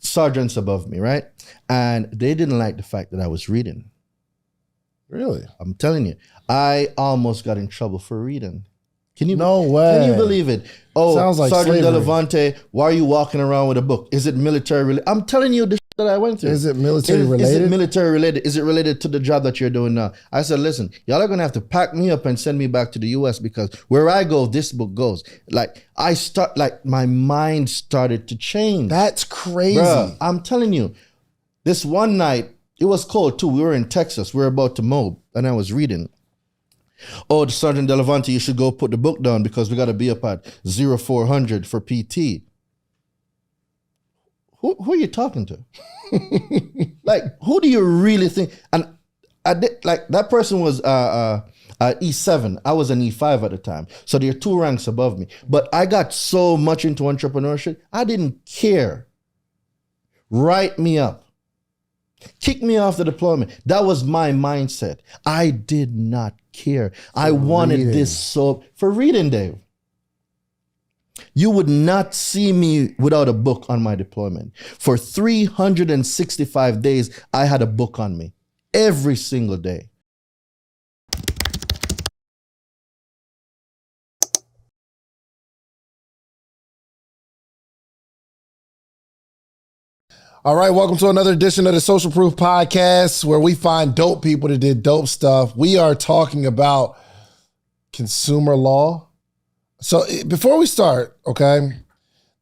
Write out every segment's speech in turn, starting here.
sergeants above me, right? And they didn't like the fact that I was reading. Really? I'm telling you, I almost got in trouble for reading. No way. Can you believe it? Oh, Sounds like Sergeant slavery. Delevante, why are you walking around with a book? Is it military related? I'm telling you the shit that I went through. Is it military Is related? it military related? Is it related to the job that you're doing now? I said, listen, y'all are gonna have to pack me up and send me back to the US because where I go, this book goes. Like my mind started to change. That's crazy. Bruh, I'm telling you, this one night, it was cold too. We were in Texas. We were about to mow, and I was reading. Oh, Sergeant Delevante, you should go put the book down because we got to be up at 0400 for PT. Who are you talking to? Like, who do you really think? And that person was E7. I was an E5 at the time. So they're 2 ranks above me. But I got so much into entrepreneurship, I didn't care. Write me up. Kick me off the deployment. That was my mindset. I did not care. I wanted this for reading, Dave. You would not see me without a book on my deployment. For 365 days, I had a book on me every single day. All right, welcome to another edition of the Social Proof Podcast, where we find dope people that did dope stuff. We are talking about consumer law. So before we start, okay,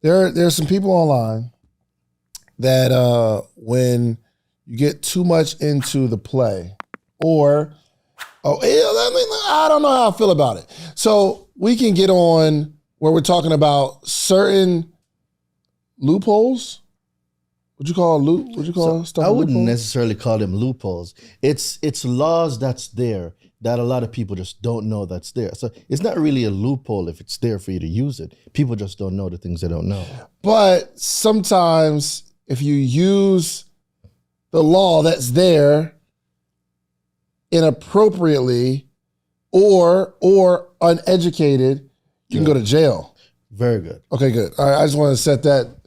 there's some people online that when you get too much into the play, or I don't know how I feel about it. So we can get on where we're talking about certain loopholes. Would you call stuff? I wouldn't loopholes? necessarily call them loopholes. It's laws that's there that a lot of people just don't know that's there. So it's not really a loophole if it's there for you to use it. People just don't know the things they don't know. But sometimes if you use the law that's there inappropriately or uneducated, you can go to jail. Very good. Okay, good. All right, I just want to set that.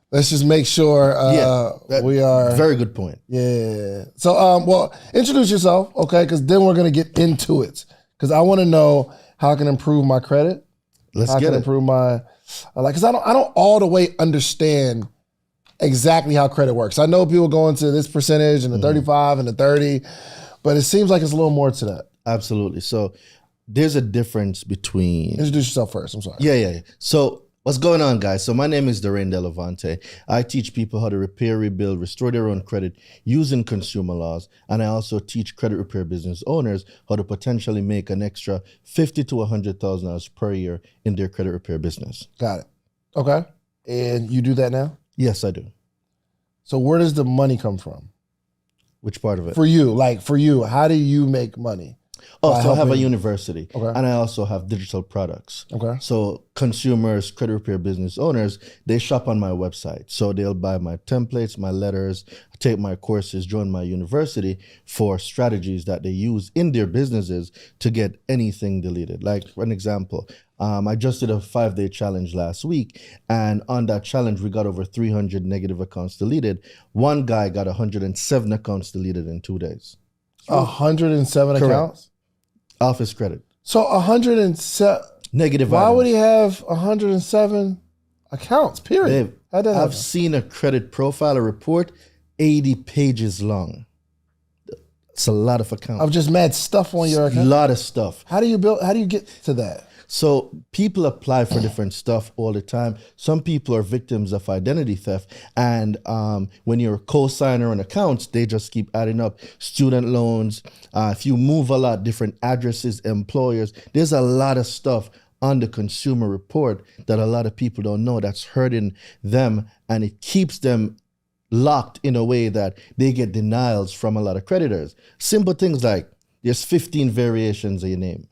Let's just make sure we are. Very good point. Yeah. So, well, introduce yourself, okay? Because then we're gonna get into it. Because I want to know how I can improve my credit. Let's how I get can it. improve my because I don't all the way understand exactly how credit works. I know people go into this percentage and the 35 and the 30, but it seems like it's a little more to that. Absolutely. So there's a difference between. Introduce yourself first. I'm sorry. Yeah. So what's going on, guys? So my name is Darain Delevante. I teach people how to repair, rebuild, restore their own credit using consumer laws. And I also teach credit repair business owners how to potentially make an extra $50,000 to $100,000 per year in their credit repair business. Got it. Okay. And you do that now? Yes, I do. So where does the money come from? Which part of it? For you, how do you make money? Oh, so I have a university, Okay. and I also have digital products. Okay. So consumers, credit repair business owners, they shop on my website. So they'll buy my templates, my letters, take my courses, join my university for strategies that they use in their businesses to get anything deleted. Like, for an example, I just did a 5-day challenge last week, and on that challenge, we got over 300 negative accounts deleted. One guy got 107 accounts deleted in 2 days. 107 Correct. accounts? Office credit. So 107. Negative Why items. would he have 107 accounts, period? Dave, How'd that happen? I've seen a credit profile report 80 pages long. It's a lot of accounts. I've just mad stuff on your A account. lot of stuff. How do you get to that? So people apply for different stuff all the time. Some people are victims of identity theft. And when you're a co-signer on accounts, they just keep adding up. Student loans, if you move a lot, different addresses, employers, there's a lot of stuff on the consumer report that a lot of people don't know that's hurting them, and it keeps them locked in a way that they get denials from a lot of creditors. Simple things like there's 15 variations of your name.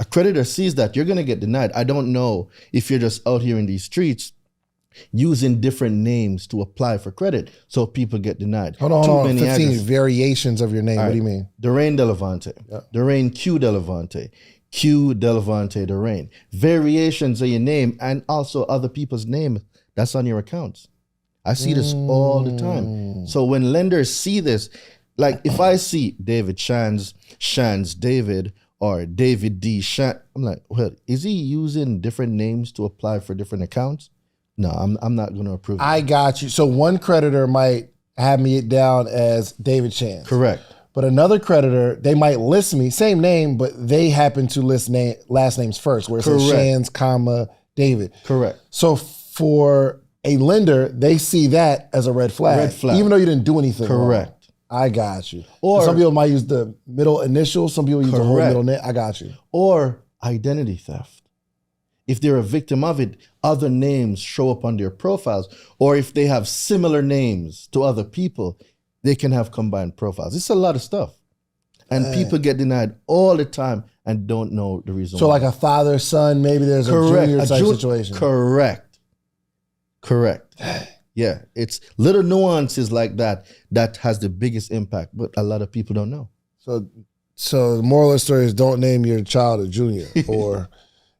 A creditor sees that, you're going to get denied. I don't know if you're just out here in these streets using different names to apply for credit, so people get denied. Hold on. 15 addresses. variations of your name. What do you mean? Darain Delevante. Yeah. Darain Q Delevante. Q Delevante Darain. Variations of your name and also other people's name that's on your accounts. I see this all the time. So when lenders see this, like if I see David Shands David, or David D. Shan, I'm like, well, is he using different names to apply for different accounts? No, I'm not going to approve. I got you. So one creditor might have me down as David Shands. Correct. But another creditor, they might list me, same name, but they happen to list last names first, where it says Shands, comma, David. Correct. So for a lender, they see that as a red flag. Red flag. Even though you didn't do anything Correct. wrong. I got you. Or some people might use the middle initial, some people use the whole Correct. middle name. I got you. Or identity theft. If they're a victim of it, other names show up on their profiles. Or if they have similar names to other people, they can have combined profiles. It's a lot of stuff. And people get denied all the time and don't know the reason So why. like a father, son, maybe there's a junior type situation. Correct. Yeah, it's little nuances like that that has the biggest impact, but a lot of people don't know. So the moral of the story is don't name your child a junior or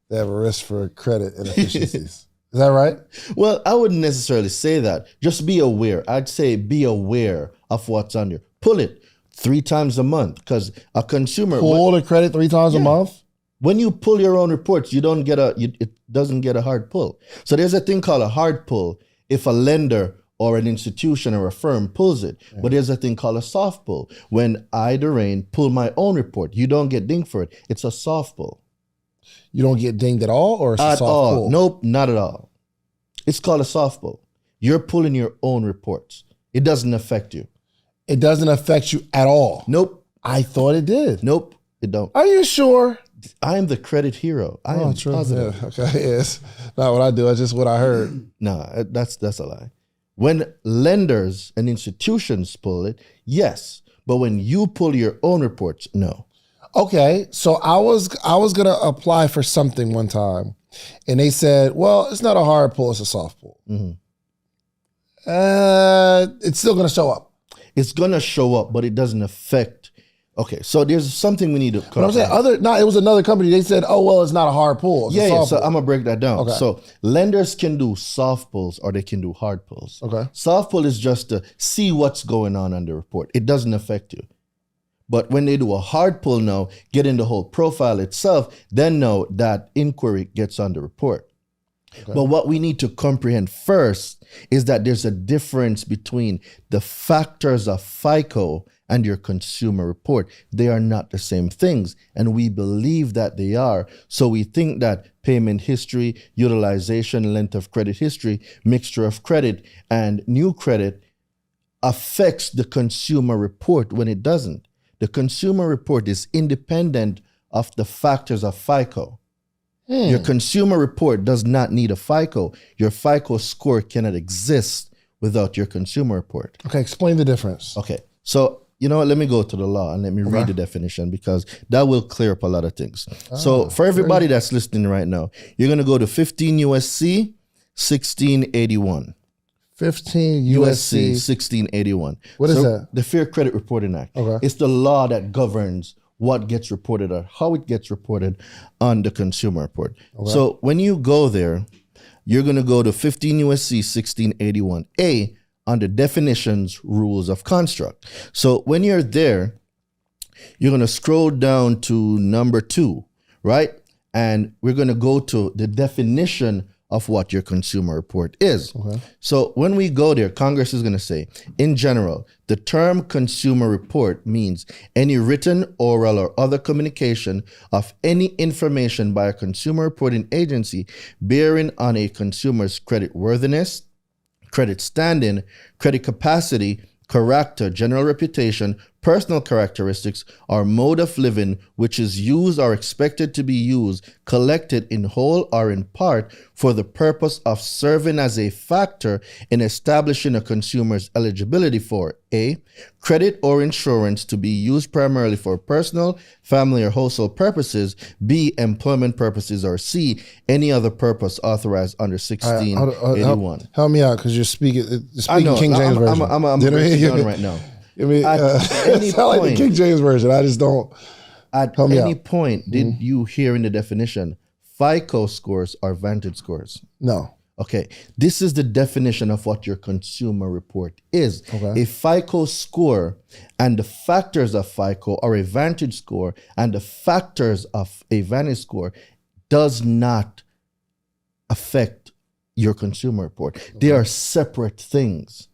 they have a risk for credit inefficiencies. Is that right? Well, I wouldn't necessarily say that. Just be aware. I'd say be aware of what's on there. Pull it 3 times a month because a consumer... Pull the credit 3 times a month? When you pull your own reports, you don't get it doesn't get a hard pull. So there's a thing called a hard pull if a lender or an institution or a firm pulls it. Yeah. But there's a thing called a soft pull. When I, Daraine, pull my own report, you don't get dinged for it. It's a soft pull. You don't get dinged at all, or it's a soft pull? Nope, not at all. It's called a soft pull. You're pulling your own reports. It doesn't affect you. It doesn't affect you at all? Nope. I thought it did. Nope, it don't. Are you sure? I am the credit hero. I am true. positive. Yeah, okay, yes. Not what I do. That's just what I heard. No, that's a lie. When lenders and institutions pull it, yes. But when you pull your own reports, no. Okay, so I was gonna apply for something one time, and they said, "Well, it's not a hard pull; it's a soft pull." Mm-hmm. It's still gonna show up. It's gonna show up, but it doesn't affect. Okay, so there's something we need to. But I'm saying it was another company. They said, "Oh well, it's not a hard pull." It's a soft so pull. I'm gonna break that down. Okay. So lenders can do soft pulls or they can do hard pulls. Okay. Soft pull is just to see what's going on the report. It doesn't affect you. But when they do a hard pull now, get in the whole profile itself, then know that inquiry gets on the report. Okay. But what we need to comprehend first is that there's a difference between the factors of FICO and your consumer report. They are not the same things, and we believe that they are. So we think that payment history, utilization, length of credit history, mixture of credit, and new credit affects the consumer report when it doesn't. The consumer report is independent of the factors of FICO. Your consumer report does not need a FICO. Your FICO score cannot exist without your consumer report. Okay, explain the difference. Okay, so you know what? Let me go to the law and let me read the definition because that will clear up a lot of things. So for everybody that's listening right now, you're going to go to 15 USC 1681. 15 USC 1681. What is that? The Fair Credit Reporting Act. Okay. It's the law that governs what gets reported or how it gets reported on the consumer report. Okay. So when you go there, you're going to go to 15 USC 1681A under definitions, rules of construct. So when you're there, you're going to scroll down to number 2, right? And we're going to go to the definition of what your consumer report is. Okay. So when we go there, Congress is going to say, in general, the term consumer report means any written, oral, or other communication of any information by a consumer reporting agency bearing on a consumer's credit worthiness, credit standing, credit capacity, character, general reputation, personal characteristics, or mode of living, which is used or expected to be used, collected in whole or in part for the purpose of serving as a factor in establishing a consumer's eligibility for A, credit or insurance to be used primarily for personal, family, or household purposes, B, employment purposes, or C, any other purpose authorized under 1681. Help me out because you're speaking King James Version. I'm breaking it down right now. I mean, at any point, like the King James Version. I just don't. At any point, did you hear in the definition, FICO scores or Vantage scores? No. Okay, this is the definition of what your consumer report is. Okay. A FICO score and the factors of FICO, or a Vantage score and the factors of a Vantage score, does not affect your consumer report. They are separate things.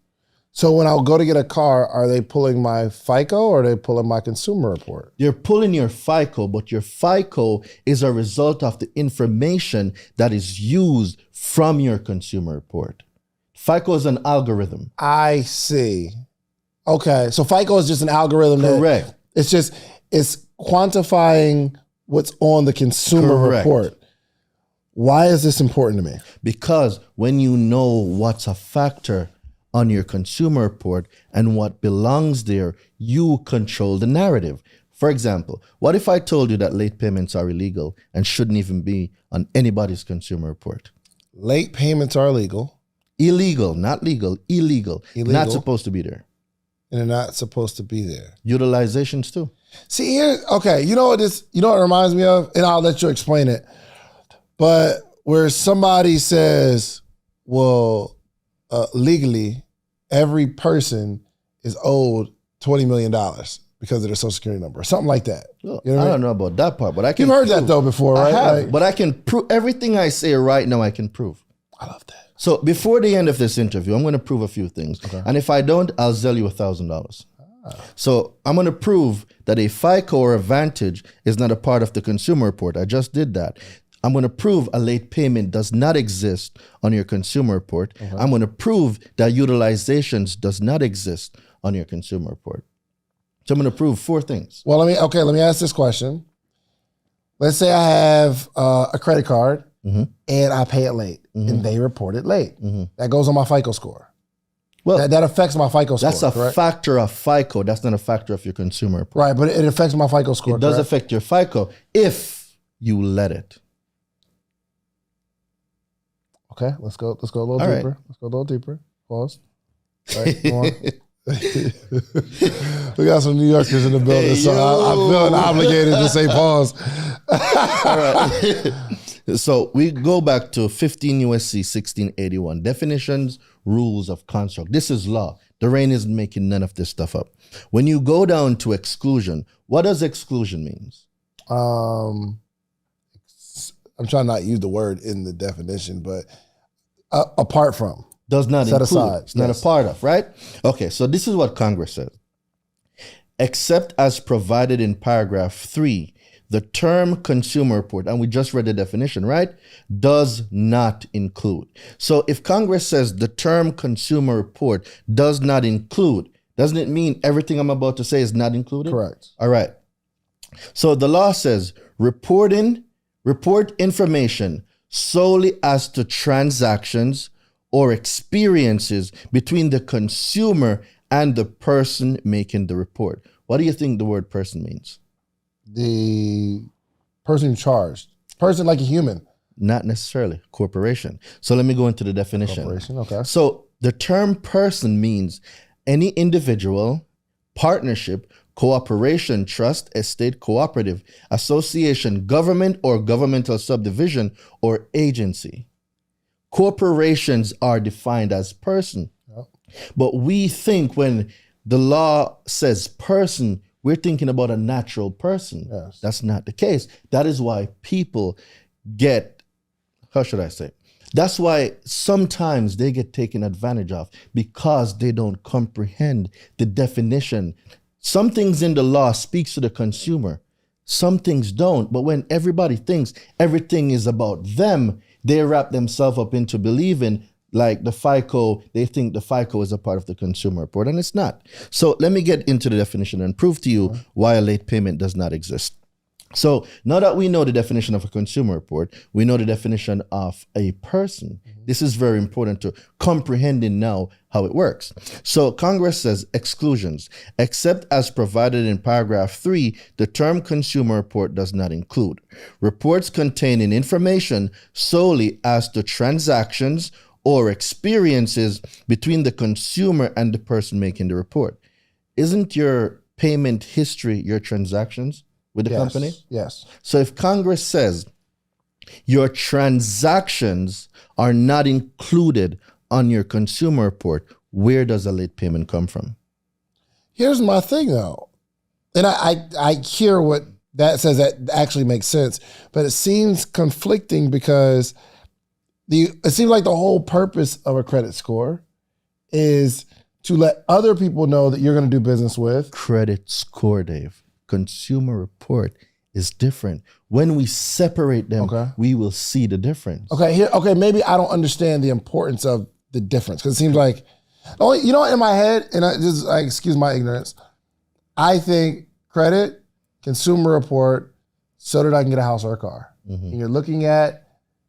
So when I'll go to get a car, are they pulling my FICO or are they pulling my consumer report? They're pulling your FICO, but your FICO is a result of the information that is used from your consumer report. FICO is an algorithm. I see. Okay. So FICO is just an algorithm. Correct. It's quantifying what's on the consumer Correct. report. Why is this important to me? Because when you know what's a factor on your consumer report and what belongs there, you control the narrative. For example, what if I told you that late payments are illegal and shouldn't even be on anybody's consumer report? Late payments are illegal. Illegal, not legal, illegal. Not supposed to be there. And they're not supposed to be there. Utilizations too. See here, okay, you know what it reminds me of? And I'll let you explain it. But where somebody says, well, legally, every person is owed $20 million because of their social security number, or something like that. Well, You know what I I don't know about that part, but I can You've heard prove. that though before, I right? have, Like, but I can prove everything I say right now. I can prove. I love that. So before the end of this interview, I'm going to prove a few things, and if I don't, I'll sell you $1,000. So I'm going to prove that a FICO or a Vantage is not a part of the consumer report. I just did that. I'm going to prove a late payment does not exist on your consumer report. I'm going to prove that utilizations does not exist on your consumer report. So I'm going to prove 4 things. Well, let me ask this question. Let's say I have a credit card and I pay it late and they report it late. That goes on my FICO score. Well, That affects my FICO score, that's a correct? factor of FICO. That's not a factor of your consumer report. Right, but it affects my FICO score, It does correct? affect your FICO if you let it. Okay, let's go a little All right. deeper. Let's go a little deeper. Pause. All right, come on. We got some New Yorkers in the building, Hey, so I'm feeling obligated to say pause. All right. So we go back to 15 USC 1681. Definitions, rules of construct. This is law. Daraine isn't making none of this stuff up. When you go down to exclusion, what does exclusion means? I'm trying not to use the word in the definition, but apart from. Does not Set include. aside, It's not yes. a part of, right? Okay, so this is what Congress says. Except as provided in paragraph 3, the term consumer report, and we just read the definition, right? Does not include. So if Congress says the term consumer report does not include, doesn't it mean everything I'm about to say is not included? Correct. All right. So the law says report information solely as to transactions or experiences between the consumer and the person making the report. What do you think the word person means? The person charged. Person like a human. Not necessarily. Corporation. So let me go into the definition. Corporation, okay. So the term person means any individual, partnership, cooperation, trust, estate, cooperative, association, government or governmental subdivision, or agency. Corporations are defined as person. Yep. But we think when the law says person, we're thinking about a natural person. Yes. That's not the case. That is why people get, how should I say? That's why sometimes they get taken advantage of because they don't comprehend the definition. Some things in the law speaks to the consumer. Some things don't. But when everybody thinks everything is about them, they wrap themselves up into believing like the FICO, they think the FICO is a part of the consumer report, and it's not. So let me get into the definition and prove to you why a late payment does not exist. So now that we know the definition of a consumer report, we know the definition of a person. This is very important to comprehending now how it works. So Congress says exclusions, except as provided in paragraph 3, the term consumer report does not include reports containing information solely as to transactions or experiences between the consumer and the person making the report. Isn't your payment history your transactions with the company? Yes. So if Congress says Your transactions are not included on your consumer report. Where does a late payment come from? Here's my thing though. And I hear what that says, that actually makes sense, but it seems conflicting because it seems like the whole purpose of a credit score is to let other people know that you're going to do business with. Credit score, Dave. Consumer report is different. When we separate them, we will see the difference. Okay, maybe I don't understand the importance of the difference because it seems like, you know what, in my head, and I excuse my ignorance, I think credit, consumer report, so that I can get a house or a car. And you're looking at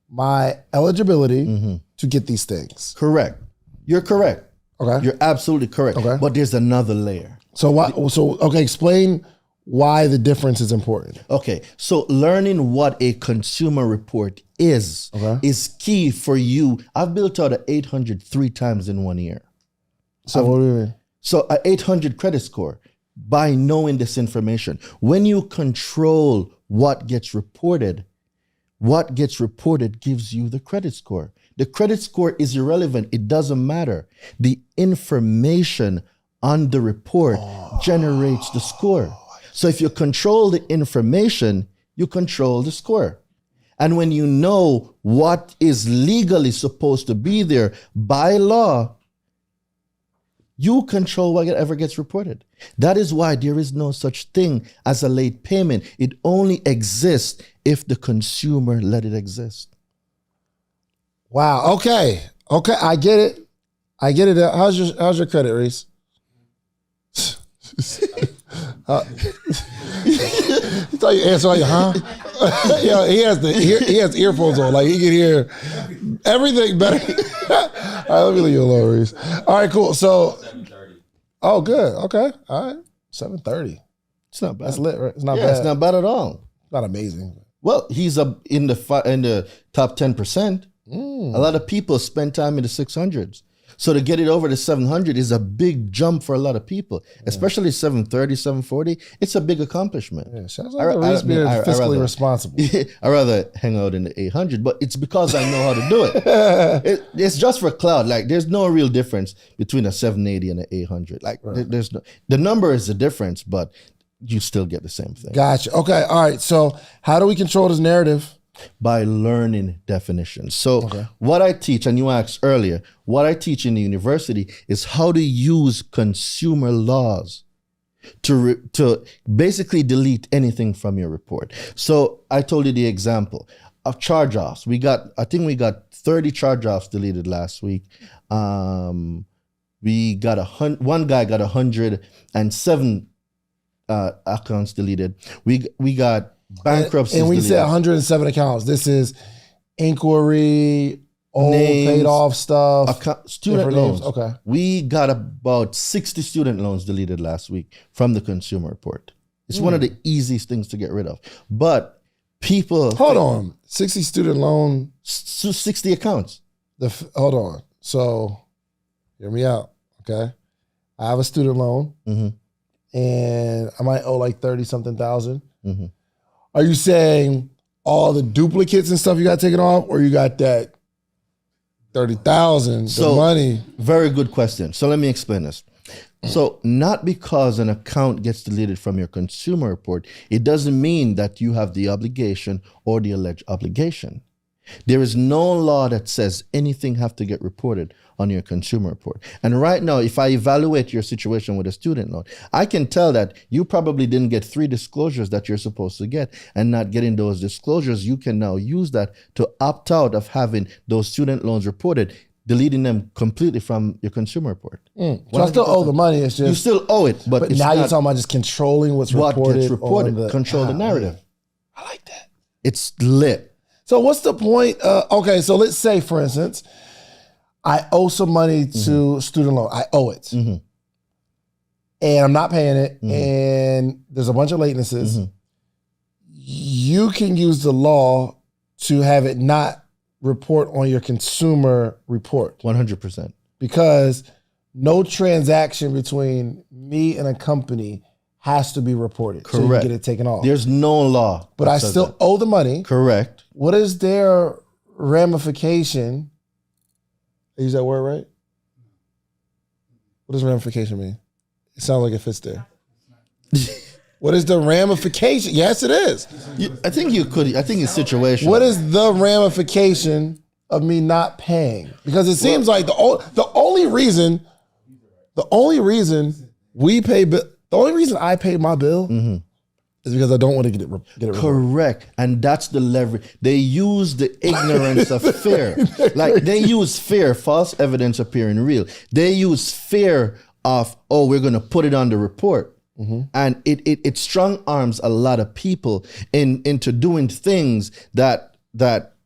my eligibility to get these things. Correct. You're correct. Okay. You're absolutely correct. Okay. But there's another layer. Explain why the difference is important. Okay, so learning what a consumer report is key for you. I've built out an 800 3 times in 1 year. So what do you mean? So an 800 credit score by knowing this information. When you control what gets reported gives you the credit score. The credit score is irrelevant. It doesn't matter. The information on the report generates the score. So if you control the information, you control the score. And when you know what is legally supposed to be there by law, you control whatever gets reported. That is why there is no such thing as a late payment. It only exists if the consumer let it exist. Wow. Okay. I get it. How's your credit, Reese? He thought you answer like, huh? Yeah, he has earphones on, like he can hear everything better. All right, let me leave you alone, Reese. All right, cool. So, 7:30. Oh, good. Okay, all right, 7:30. It's not bad. That's lit, right? It's not bad. It's not bad at all. Not amazing. Well, he's in the top 10%. A lot of people spend time in the 600s. So to get it over to 700 is a big jump for a lot of people, especially 730, 740. It's a big accomplishment. Yeah, sounds like Reese being fiscally responsible. I rather hang out in the 800, but it's because I know how to do it. It's just for cloud. Like there's no real difference between a 780 and an 800. Like there's no, the number is the difference, but you still get the same thing. Gotcha. Okay. All right. So how do we control this narrative? By learning definitions. So what I teach, and you asked earlier, what I teach in the university is how to use consumer laws to basically delete anything from your report. So I told you the example of charge-offs. I think we got 30 charge-offs deleted last week. We got one guy got 107 accounts deleted. We got bankruptcy. And we said 107 accounts. This is inquiry, old names, paid off stuff, student loans. Names. Okay. We got about 60 student loans deleted last week from the consumer report. It's one of the easiest things to get rid of. But people... Hold on. 60 student loan... 60 accounts. Hold on. So, hear me out, okay? I have a student loan, and I might owe like 30-something thousand. Are you saying all the duplicates and stuff you got taken off, or you got that 30,000, the money? Very good question. So let me explain this. So not because an account gets deleted from your consumer report, it doesn't mean that you have the obligation or the alleged obligation. There is no law that says anything have to get reported on your consumer report. And right now, if I evaluate your situation with a student loan, I can tell that you probably didn't get 3 disclosures that you're supposed to get, and not getting those disclosures, you can now use that to opt out of having those student loans reported, deleting them completely from your consumer report. So I still owe the money. It's just you still owe it, but it's now you're talking about just controlling what gets reported. Control the narrative. Man. I like that. It's lit. So what's the point? Okay, so let's say, for instance, I owe some money to student loan. I owe it. And I'm not paying it, and there's a bunch of latenesses. You can use the law to have it not report on your consumer report. 100%. Because no transaction between me and a company has to be reported. So you Correct. get it taken off. There's no law. But that I says still that. owe the money. Correct. What is their ramification? I use that word right? What does ramification mean? It sounds like it fits there. What is the ramification? Yes, it is. I think you could. I think it's situational. What is the ramification of me not paying? Because it seems like the only reason I pay my bill is because I don't want to get it reported. Correct. And that's the leverage. They use the ignorance of fear. Like they use fear, false evidence appearing real. They use fear of, oh, we're going to put it on the report. And it strong arms a lot of people into doing things that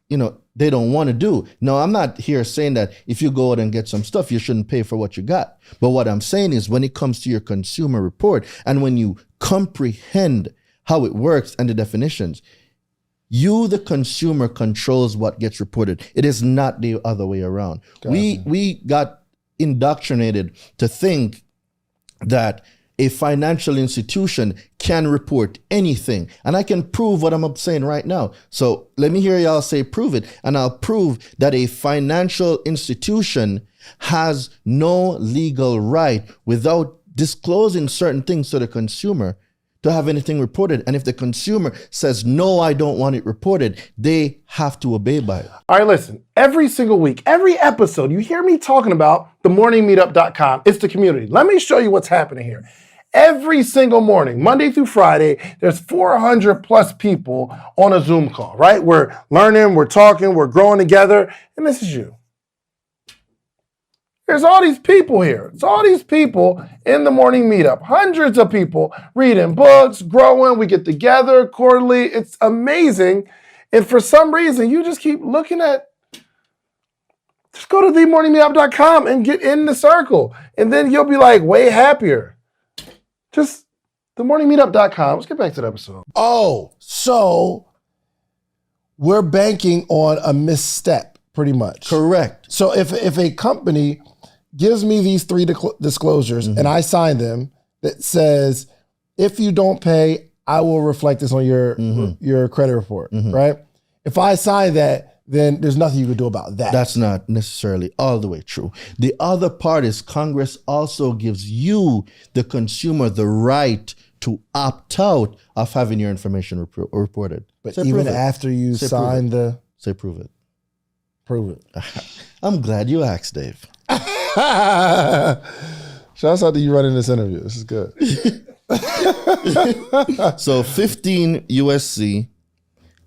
they don't want to do. No, I'm not here saying that if you go out and get some stuff, you shouldn't pay for what you got. But what I'm saying is when it comes to your consumer report and when you comprehend how it works and the definitions, you, the consumer, controls what gets reported. It is not the other way around. Gotcha. We got indoctrinated to think that a financial institution can report anything. And I can prove what I'm saying right now. So let me hear y'all say prove it. And I'll prove that a financial institution has no legal right without disclosing certain things to the consumer to have anything reported. And if the consumer says, no, I don't want it reported, they have to obey by it. All right, listen, every single week, every episode, you hear me talking about themorningmeetup.com. It's the community. Let me show you what's happening here. Every single morning, Monday through Friday, there's 400 plus people on a Zoom call, right? We're learning, we're talking, we're growing together, and this is you. There's all these people here. It's all these people in the morning meetup. Hundreds of people reading books, growing. We get together quarterly. It's amazing. And for some reason, you just keep looking at, just go to themorningmeetup.com and get in the circle. And then you'll be like way happier. Just themorningmeetup.com. Let's get back to the episode. Oh, so we're banking on a misstep, pretty much. Correct. So if a company gives me these 3 disclosures and I sign them that says, if you don't pay, I will reflect this on your credit report, right? If I sign that, then there's nothing you can do about that. That's not necessarily all the way true. The other part is Congress also gives you, the consumer, the right to opt out of having your information reported. But Say even prove it. after you Say sign Say prove it. prove it. I'm glad you asked, Dave. Shouts out to you running this interview. This is good. So 15 USC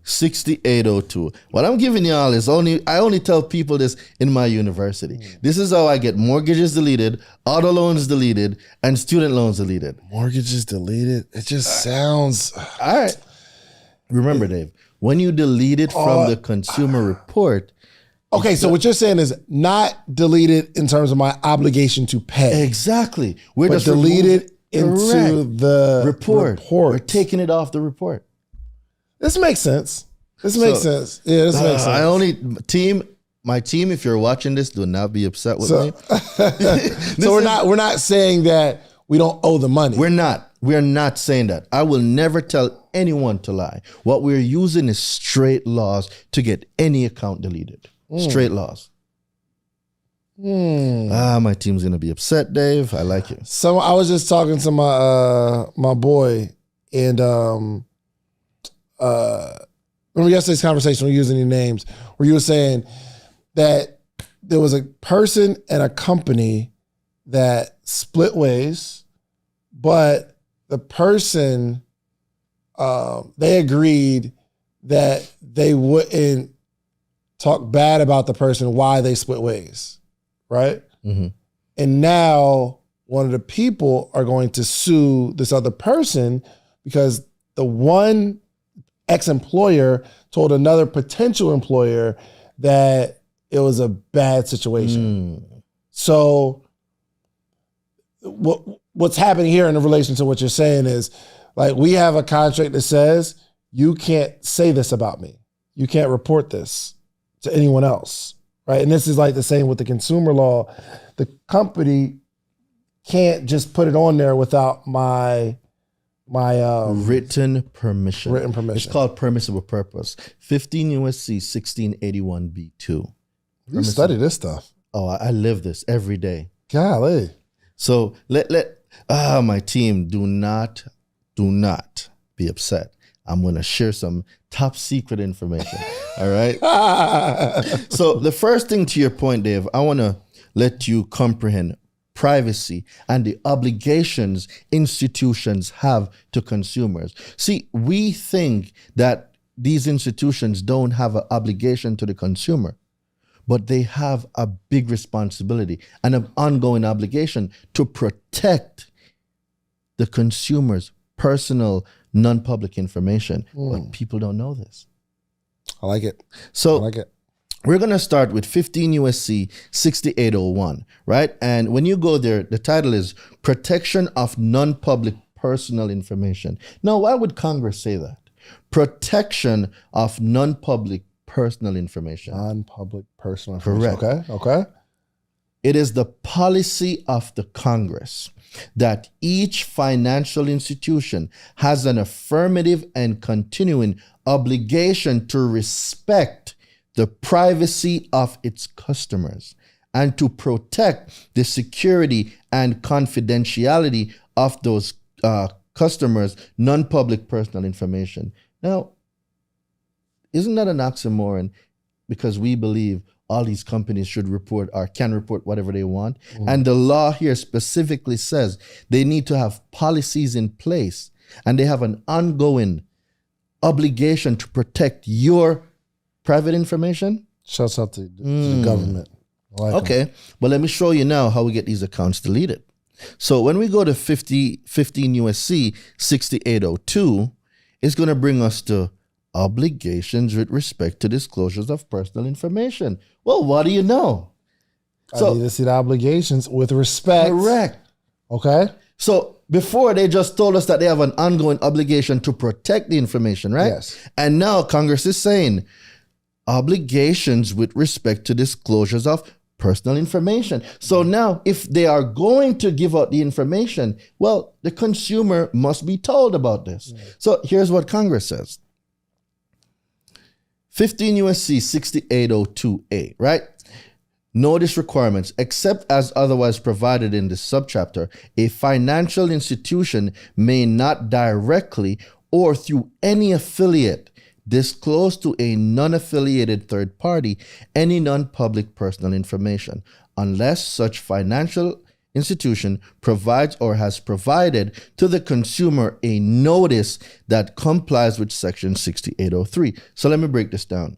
6802. What I'm giving y'all is I only tell people this in my university. This is how I get mortgages deleted, auto loans deleted, and student loans deleted. Mortgages deleted. It just sounds. All right. Remember, Dave, when you delete it from the consumer report. Okay, so what you're saying is not deleted in terms of my obligation to pay. Exactly. We're But just deleted into the report. We're taking it off the report. This makes sense. This makes sense. Yeah, this makes sense. My team, if you're watching this, do not be upset with me. So we're not saying that we don't owe the money. We're not saying that. I will never tell anyone to lie. What we're using is straight laws to get any account deleted. Straight laws. My team's gonna be upset, Dave. I like it. So I was just talking to my boy, and remember yesterday's conversation, we're using any names, where you were saying that there was a person and a company that split ways, but the person, they agreed that they wouldn't talk bad about the person why they split ways, right? Mm-hmm. And now one of the people are going to sue this other person because the one ex-employer told another potential employer that it was a bad situation. So what's happening here in relation to what you're saying is, like, we have a contract that says you can't say this about me. You can't report this to anyone else, right? And this is like the same with the consumer law. The company can't just put it on there without my My Written permission. Written permission. It's called permissible purpose. 15 USC 1681B2. you study this stuff. Oh, I live this every day. Golly. So my team, do not be upset. I'm going to share some top secret information. All right. So the first thing, to your point, Dave, I want to let you comprehend privacy and the obligations institutions have to consumers. See, we think that these institutions don't have an obligation to the consumer, but they have a big responsibility and an ongoing obligation to protect the consumer's personal, non-public information. But people don't know this. I like it. So I like it. we're going to start with 15 USC 6801, right? And when you go there, the title is Protection of Non-Public Personal Information. Now, why would Congress say that? Protection of non-public personal information. Non-public personal information. Correct. Okay. It is the policy of the Congress that each financial institution has an affirmative and continuing obligation to respect the privacy of its customers and to protect the security and confidentiality of those customers' non-public personal information. Now, isn't that an oxymoron? Because we believe all these companies should report or can report whatever they want. And the law here specifically says they need to have policies in place and they have an ongoing obligation to protect your private information. Shouts out to the government. I like 'em. Okay, but let me show you now how we get these accounts deleted. So when we go to 15 USC 6802, it's going to bring us to obligations with respect to disclosures of personal information. Well, what do you know? I need to see the obligations with respect. Correct. Okay. So before they just told us that they have an ongoing obligation to protect the information, right? Yes. And now Congress is saying obligations with respect to disclosures of personal information. So now if they are going to give out the information, well, the consumer must be told about this. So here's what Congress says. 15 USC 6802A, right? Notice requirements, except as otherwise provided in this subchapter, a financial institution may not directly or through any affiliate disclose to a non-affiliated third party any non-public personal information unless such financial institution provides or has provided to the consumer a notice that complies with section 6803. So let me break this down.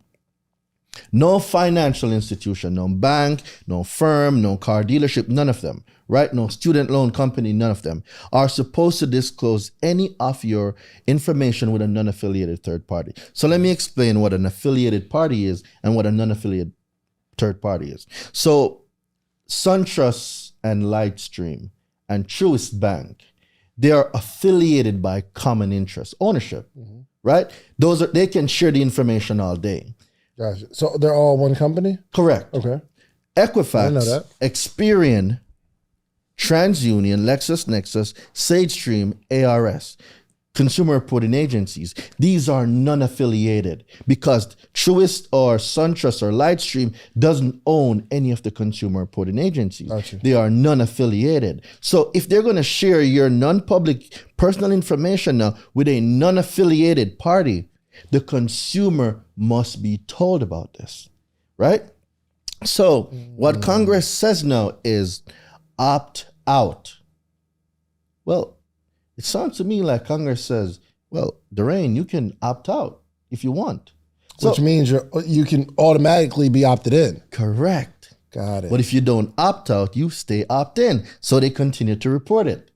No financial institution, no bank, no firm, no car dealership, none of them, right? No student loan company, none of them are supposed to disclose any of your information with a non-affiliated third party. So let me explain what an affiliated party is and what a non-affiliated third party is. So SunTrust and Lightstream and Truist Bank, they are affiliated by common interest ownership, right? They can share the information all day. Gotcha. So they're all one company? Correct. Okay. I know Equifax, that. Experian, TransUnion, LexisNexis, SageStream, ARS, consumer reporting agencies. These are non-affiliated because Truist or SunTrust or Lightstream doesn't own any of the consumer reporting agencies. Gotcha. They are non-affiliated. So if they're going to share your non-public personal information now with a non-affiliated party, the consumer must be told about this, right? So what Congress says now is opt out. Well, it sounds to me like Congress says, well, Daraine, you can opt out if you want. So, Which means you can automatically be opted in. correct. Got it. But if you don't opt out, you stay opt in. So they continue to report it.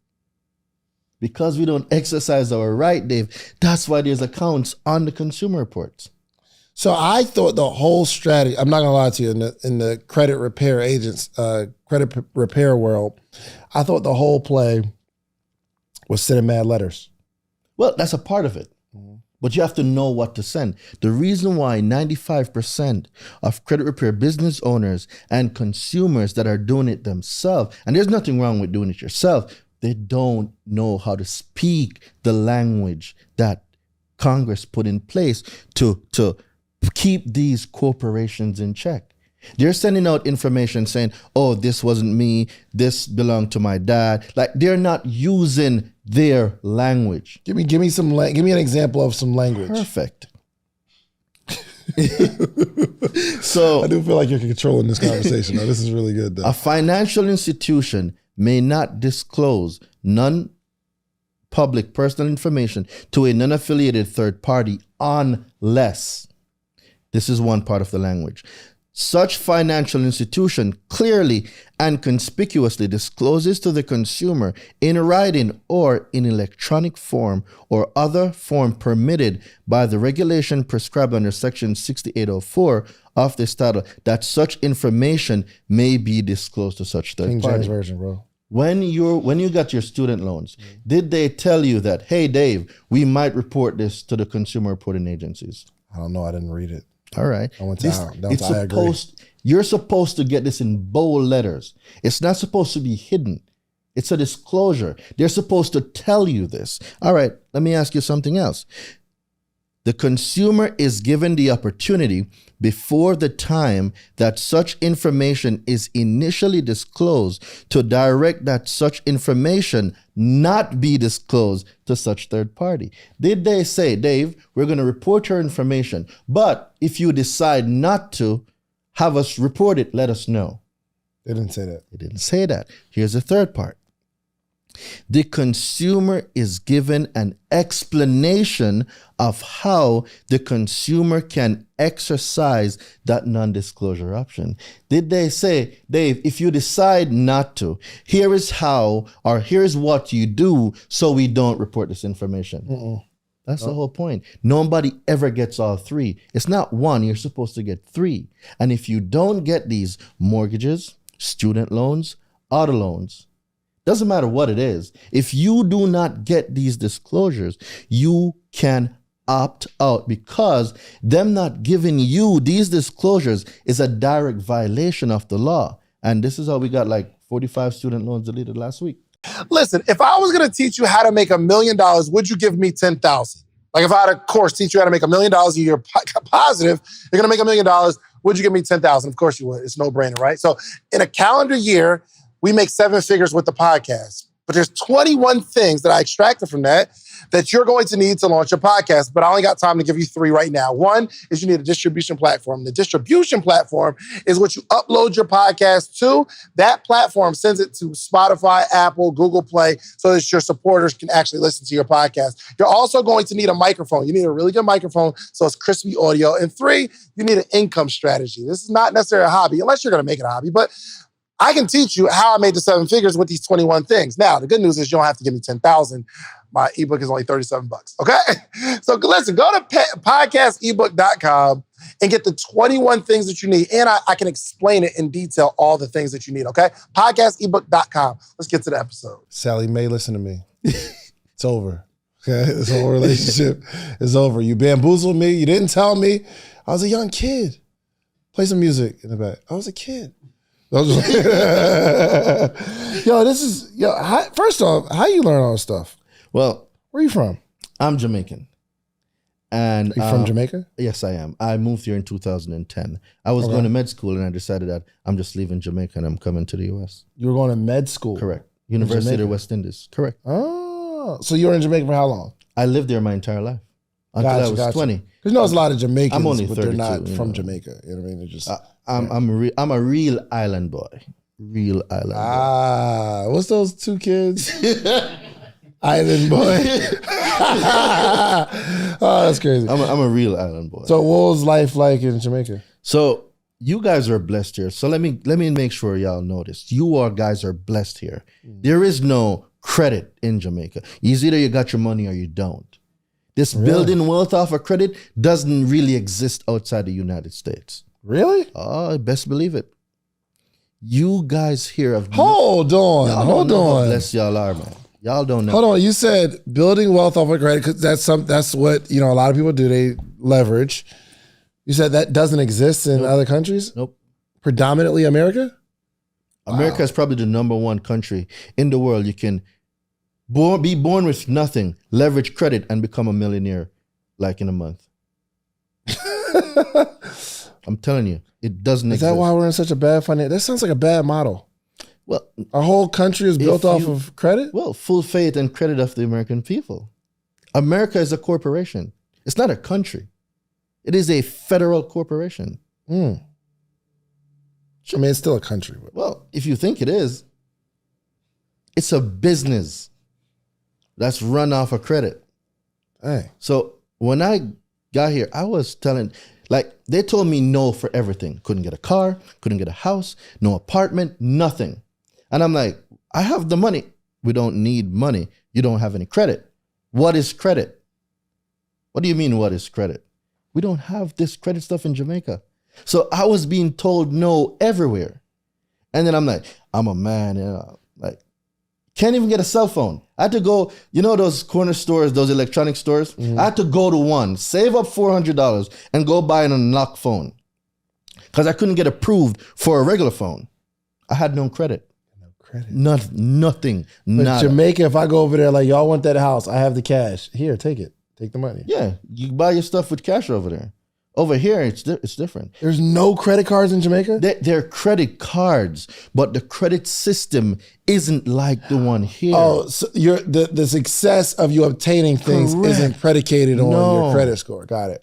Because we don't exercise our right, Dave, that's why there's accounts on the consumer reports. So I thought the whole strategy, I'm not gonna lie to you, in the credit repair repair world, I thought the whole play was sending mad letters. Well, that's a part of it. But you have to know what to send. The reason why 95% of credit repair business owners and consumers that are doing it themselves, and there's nothing wrong with doing it yourself, they don't know how to speak the language that Congress put in place to keep these corporations in check. They're sending out information saying, oh, this wasn't me, this belonged to my dad. Like, they're not using their language. Give me an example of some language. Perfect. So I do feel like you're controlling this conversation. Though. This is really good, though. a financial institution may not disclose non-public personal information to a non-affiliated third party unless, this is one part of the language, such financial institution clearly and conspicuously discloses to the consumer in writing or in electronic form or other form permitted by the regulation prescribed under Section 6804 of this title that such information may be disclosed to such third King party. James Version, bro. When you got your student loans, did they tell you that, hey, Dave, we might report this to the consumer reporting agencies? I don't know. I didn't read it. All right. I went to It's I agree. you're supposed to get this in bold letters. It's not supposed to be hidden. It's a disclosure. They're supposed to tell you this. All right, let me ask you something else. The consumer is given the opportunity before the time that such information is initially disclosed to direct that such information not be disclosed to such third party. Did they say, Dave, we're going to report your information, but if you decide not to have us report it, let us know? They didn't say that. They didn't say that. Here's the third part. The consumer is given an explanation of how the consumer can exercise that non-disclosure option. Did they say, Dave, if you decide not to, here is how, or here's what you do so we don't report this information? That's the whole point. Nobody ever gets all three. It's not one, you're supposed to get three. And if you don't get these mortgages, student loans, auto loans, doesn't matter what it is. If you do not get these disclosures, you can opt out because them not giving you these disclosures is a direct violation of the law. And this is how we got like 45 student loans deleted last week. Listen, if I was going to teach you how to make $1 million, would you give me 10,000? Like if I had a course teach you how to make $1 million a year positive, you're going to make $1 million, would you give me 10,000? Of course you would. It's no brainer, right? So in a calendar year, we make 7 figures with the podcast. But there's 21 things that I extracted from that you're going to need to launch your podcast. But I only got time to give you 3 right now. One is you need a distribution platform. The distribution platform is what you upload your podcast to. That platform sends it to Spotify, Apple, Google Play, so that your supporters can actually listen to your podcast. You're also going to need a microphone. You need a really good microphone so it's crispy audio. And 3, you need an income strategy. This is not necessarily a hobby, unless you're going to make it a hobby. But I can teach you how I made the 7 figures with these 21 things. Now, the good news is you don't have to give me 10,000. My ebook is only $37, okay? So listen, go to podcastebook.com and get the 21 things that you need. And I can explain it in detail, all the things that you need, okay? Podcastebook.com. Let's get to the episode. Sally Mae, listen to me. It's over. Okay, this whole relationship is over. You bamboozled me. You didn't tell me. I was a young kid. Play some music in the back. I was a kid. First off, how you learn all this stuff? Well, Where are you from? I'm Jamaican. And You from Jamaica? Yes, I am. I moved here in 2010. I was going to med school and I decided that I'm just leaving Jamaica and I'm coming to the US. You were going to med school? Correct. University Jamaica? of West Indies. Correct. Oh, so you were in Jamaica for how long? I lived there my entire life until I was 20. Because you know there's a lot of Jamaicans, I'm only but they're 32, not you from know. Jamaica. You know what I mean? They're just I'm a real island boy. Real island boy. what's those 2 kids? Island boy. Oh, that's crazy. I'm a real island boy. So what was life like in Jamaica? So you guys are blessed here. So let me make sure y'all know this. Guys are blessed here. There is no credit in Jamaica. It's either you got your money or you don't. This building wealth off of credit doesn't really exist outside the United States. Really? Oh, best believe it. You guys here have Hold on. y'all Hold don't know how on. blessed y'all are, man. Y'all don't know. Hold on. You said building wealth off of credit because that's what a lot of people do. They leverage. You said that doesn't exist in other countries? Nope. Predominantly America? America is probably the #1 country in the world you can Be born with nothing, leverage credit, and become a millionaire like in a month. I'm telling you, it doesn't Is exist. that why we're in such a bad financial? That sounds like a bad model. Well, Our whole country is built off of credit? well, full faith and credit of the American people. America is a corporation. It's not a country. It is a federal corporation. I mean, it's still a country. But Well, if you think it is, it's a business that's run off of credit. hey, So when I got here, I was telling, like, they told me no for everything. Couldn't get a car, couldn't get a house, no apartment, nothing. And I'm like, I have the money. We don't need money. You don't have any credit. What is credit? What do you mean, what is credit? We don't have this credit stuff in Jamaica. So I was being told no everywhere. And then I'm like, I'm a man, like, can't even get a cell phone. I had to go, you know, those corner stores, those electronic stores? I had to go to one, save up $400 and go buy an unlocked phone because I couldn't get approved for a regular phone. I had no credit. credit. Nothing. But Nada. Jamaica, if I go over there, like, y'all want that house, I have the cash. Here, take it. Take the money. Yeah, you buy your stuff with cash over there. Over here, it's different. There's no credit cards in Jamaica? They're credit cards, but the credit system isn't like the one here. Oh, so the success of you obtaining things Correct. isn't predicated on No. your credit score. Got it.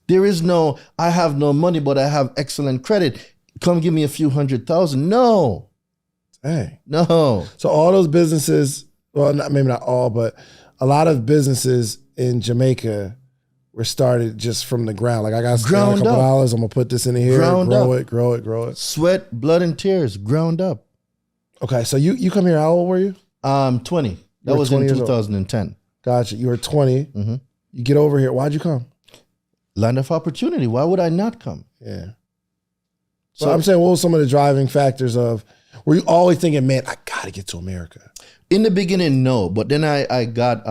There is no, I have no money, but I have excellent credit. Come give me a few $100,000. No, Hey. no. So all those businesses, well, maybe not all, but a lot of businesses in Jamaica were started just from the ground. Like, I got a Ground couple up. dollars, I'm gonna put this in here, Ground grow up. it, grow it, grow it. Sweat, blood, and tears, ground up. Okay, so you come here, how old were you? 20. That were was 20 in years old. 2010. Gotcha. You were 20. Mhm. You get over here. Why'd you come? Land of opportunity. Why would I not come? Yeah. So So I'm saying, what were some of the driving factors of, were you always thinking, man, I gotta get to America? in the beginning, no, but then I got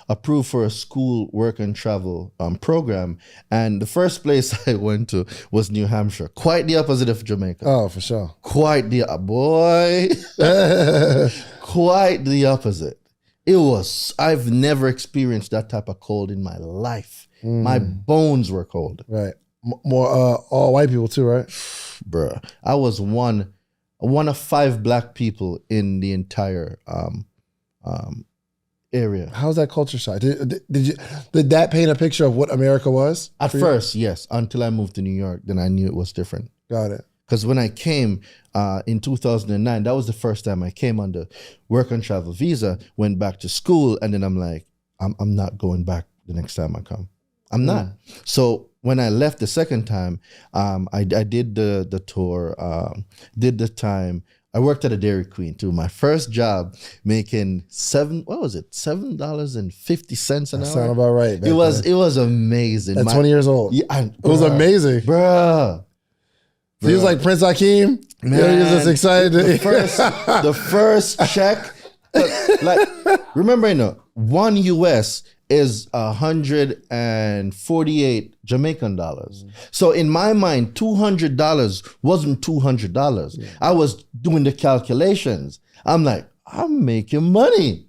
approved for a school work and travel program, and the first place I went to was New Hampshire, quite the opposite of Jamaica. Oh, for sure. Quite the boy, quite the opposite. It was. I've never experienced that type of cold in my life. My bones were cold, Right. More all white people too, right? bruh. I was one of 5 black people in the entire area. How's that culture side? Did that paint a picture of what America was? At for you? first, yes. Until I moved to New York, then I knew it was different. Got it. Because when I came in 2009, that was the first time I came on the work and travel visa, went back to school, and then I'm like, I'm not going back the next time I come. I'm not. So when I left the second time, I did the tour, did the time. I worked at a Dairy Queen too. My first job making $7.50 an hour. Sound about right. It was amazing. At 20 years old. Yeah, It was amazing. bruh. He was like Prince Hakeem. Man, Yeah, he was just excited. the first check, like, remember, 1 US is 148 Jamaican dollars. So in my mind, $200 wasn't $200. I was doing the calculations. I'm like, I'm making money.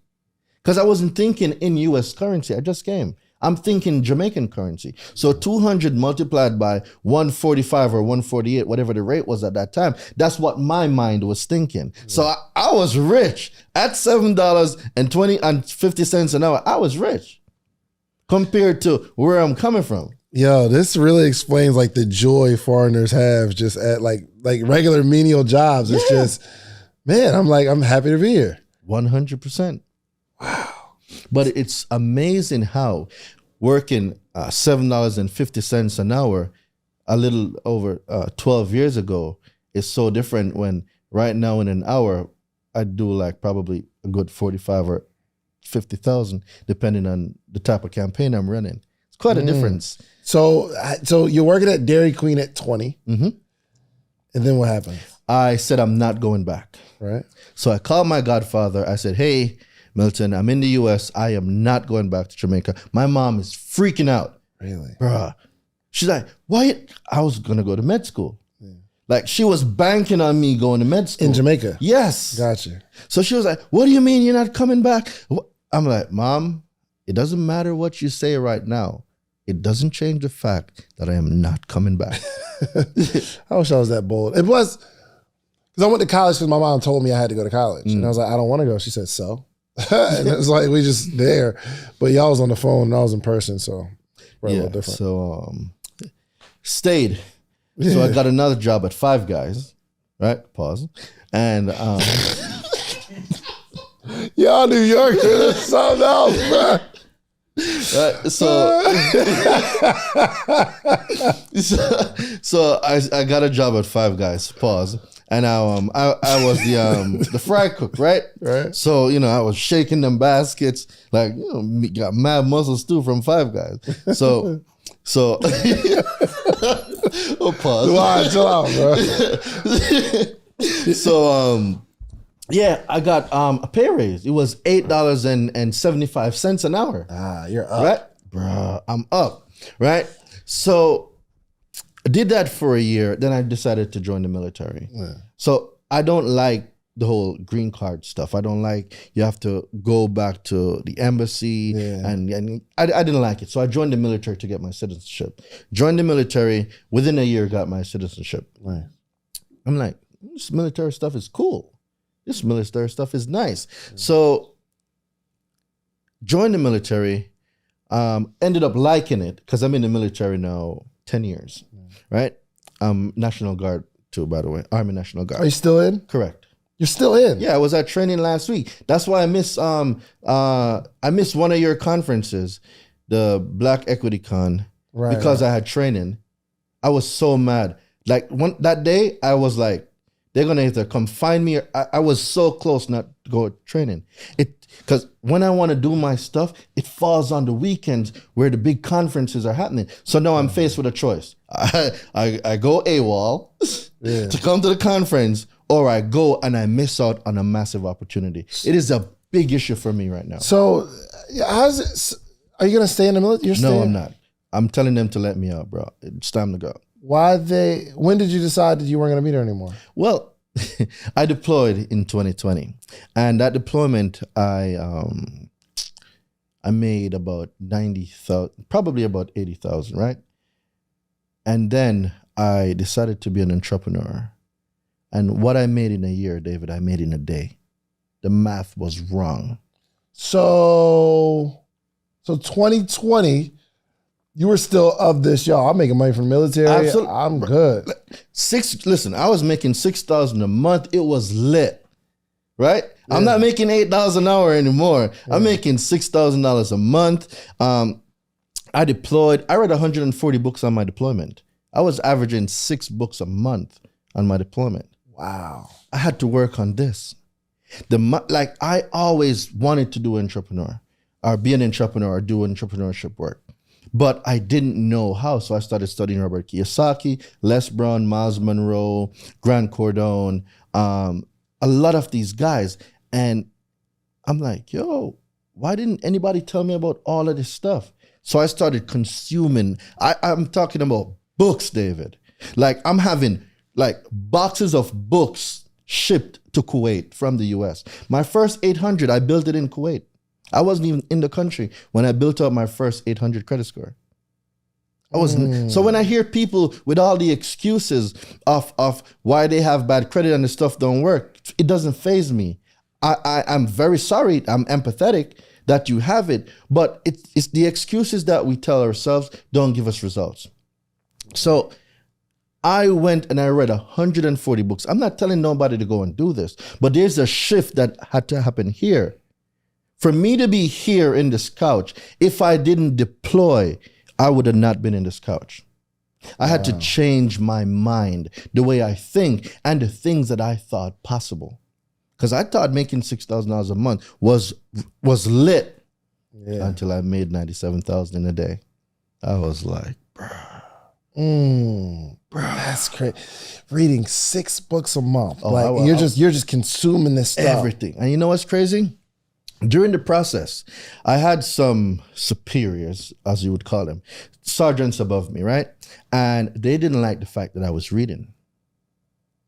Because I wasn't thinking in US currency. I just came. I'm thinking Jamaican currency. So 200 multiplied by 145 or 148, whatever the rate was at that time, that's what my mind was thinking. So I was rich. At $7.50 an hour, I was rich compared to where I'm coming from. Yo, this really explains like the joy foreigners have just at like regular menial jobs. It's just, man, I'm happy to be here. 100%. Wow. But it's amazing how working $7.50 an hour a little over 12 years ago is so different when right now in an hour, I do like probably a good 45 or 50,000, depending on the type of campaign I'm running. It's quite a difference. So you're working at Dairy Queen at 20. Mm-hmm. And then what happened? I said, I'm not going back. Right. So I called my godfather. I said, hey, Milton, I'm in the US. I am not going back to Jamaica. My mom is freaking out. Really? Bruh. She's like, why? I was going to go to med school. Like she was banking on me going to med school. In Jamaica. Yes. Gotcha. So she was like, what do you mean you're not coming back? I'm like, Mom, it doesn't matter what you say right now. It doesn't change the fact that I am not coming back. I wish I was that bold. It was, because I went to college because my mom told me I had to go to college. And I was like, I don't want to go. She said, so? And it was like, we just there. But y'all was on the phone and I was in person, so we're a little different. So stayed. So I got another job at Five Guys, right? Pause. And y'all New Yorkers, it's something else, bro. So I got a job at Five Guys. Pause. And I was the fry cook, right? Right. So I was shaking them baskets like got mad muscles too from Five Guys. So oh, pause. Wow, chill out, bro. So yeah, I got a pay raise. It was $8.75 an hour. Ah, you're up. Right? Bruh, I'm up. Right? So I did that for a year. Then I decided to join the military. Yeah. So I don't like the whole green card stuff. I don't like you have to go back to the embassy and I didn't like it. So I joined the military to get my citizenship. Joined the military, within a year got my citizenship. Right. I'm like, this military stuff is cool. This military stuff is nice. So joined the military, ended up liking it because I'm in the military now 10 years, right? National Guard too, by the way, Army National Guard. Are you still in? Correct. You're still in? Yeah, I was at training last week. That's why I missed one of your conferences, the Black Equity Con, because I had training. I was so mad. Like that day, I was like, they're gonna either come find me. I was so close not to go training. Because when I want to do my stuff, it falls on the weekends where the big conferences are happening. So now I'm faced with a choice. I go AWOL to come to the conference, or I go and I miss out on a massive opportunity. It is a big issue for me right now. So, how's it? Are you gonna stay in the military? No, I'm not. I'm telling them to let me out, bro. It's time to go. When did you decide that you weren't gonna be there anymore? Well, I deployed in 2020, and that deployment I made about 90,000, probably about 80,000, right? And then I decided to be an entrepreneur, and what I made in a year, David, I made in a day. The math was wrong. So 2020. You were still of this, y'all. I'm making money from the military. Absolutely. I'm good. Listen, I was making $6,000 a month. It was lit, right? Yeah. I'm not making $8 an hour anymore. Yeah. I'm making $6,000 a month. I deployed. I read 140 books on my deployment. I was averaging 6 books a month on my deployment. Wow. I had to work on this. I always wanted to do entrepreneur or be an entrepreneur or do entrepreneurship work. But I didn't know how, so I started studying Robert Kiyosaki, Les Brown, Miles Monroe, Grant Cardone, a lot of these guys. And I'm like, yo, why didn't anybody tell me about all of this stuff? So I started consuming. I'm talking about books, David. Like I'm having like boxes of books shipped to Kuwait from the US. My first 800, I built it in Kuwait. I wasn't even in the country when I built up my first 800 credit score. So when I hear people with all the excuses of why they have bad credit and the stuff don't work, it doesn't faze me. I'm very sorry. I'm empathetic that you have it, but it's the excuses that we tell ourselves don't give us results. So I went and I read 140 books. I'm not telling nobody to go and do this, but there's a shift that had to happen here. For me to be here in this couch, if I didn't deploy, I would have not been in this couch. I had to change my mind, the way I think, and the things that I thought possible. Because I thought making $6,000 a month was lit until I made $97,000 in a day. I was like, bro, that's crazy. Reading 6 books a month, Oh, you're just consuming this stuff. Everything. And you know what's crazy? During the process, I had some superiors, as you would call them, sergeants above me, right? And they didn't like the fact that I was reading.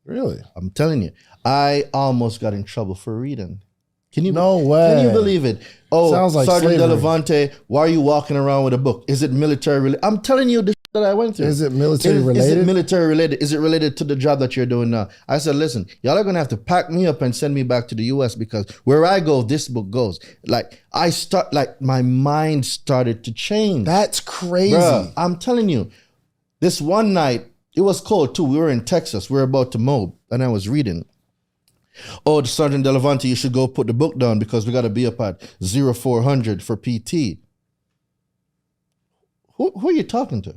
Really? I'm telling you, I almost got in trouble for reading. Can you No way. Can you believe it? Oh, Sounds like Sergeant slavery. Delevante, why are you walking around with a book? Is it military related? I'm telling you the that I went through. Is it military Is related? it military related? Is it related to the job that you're doing now? I said, listen, y'all are gonna have to pack me up and send me back to the US because where I go, this book goes. Like my mind started to change. That's crazy. Bruh, I'm telling you, this one night, it was cold too. We were in Texas. We were about to mow, and I was reading. Oh, Sergeant Delevante, you should go put the book down because we got to be up at 0400 for PT. Who are you talking to?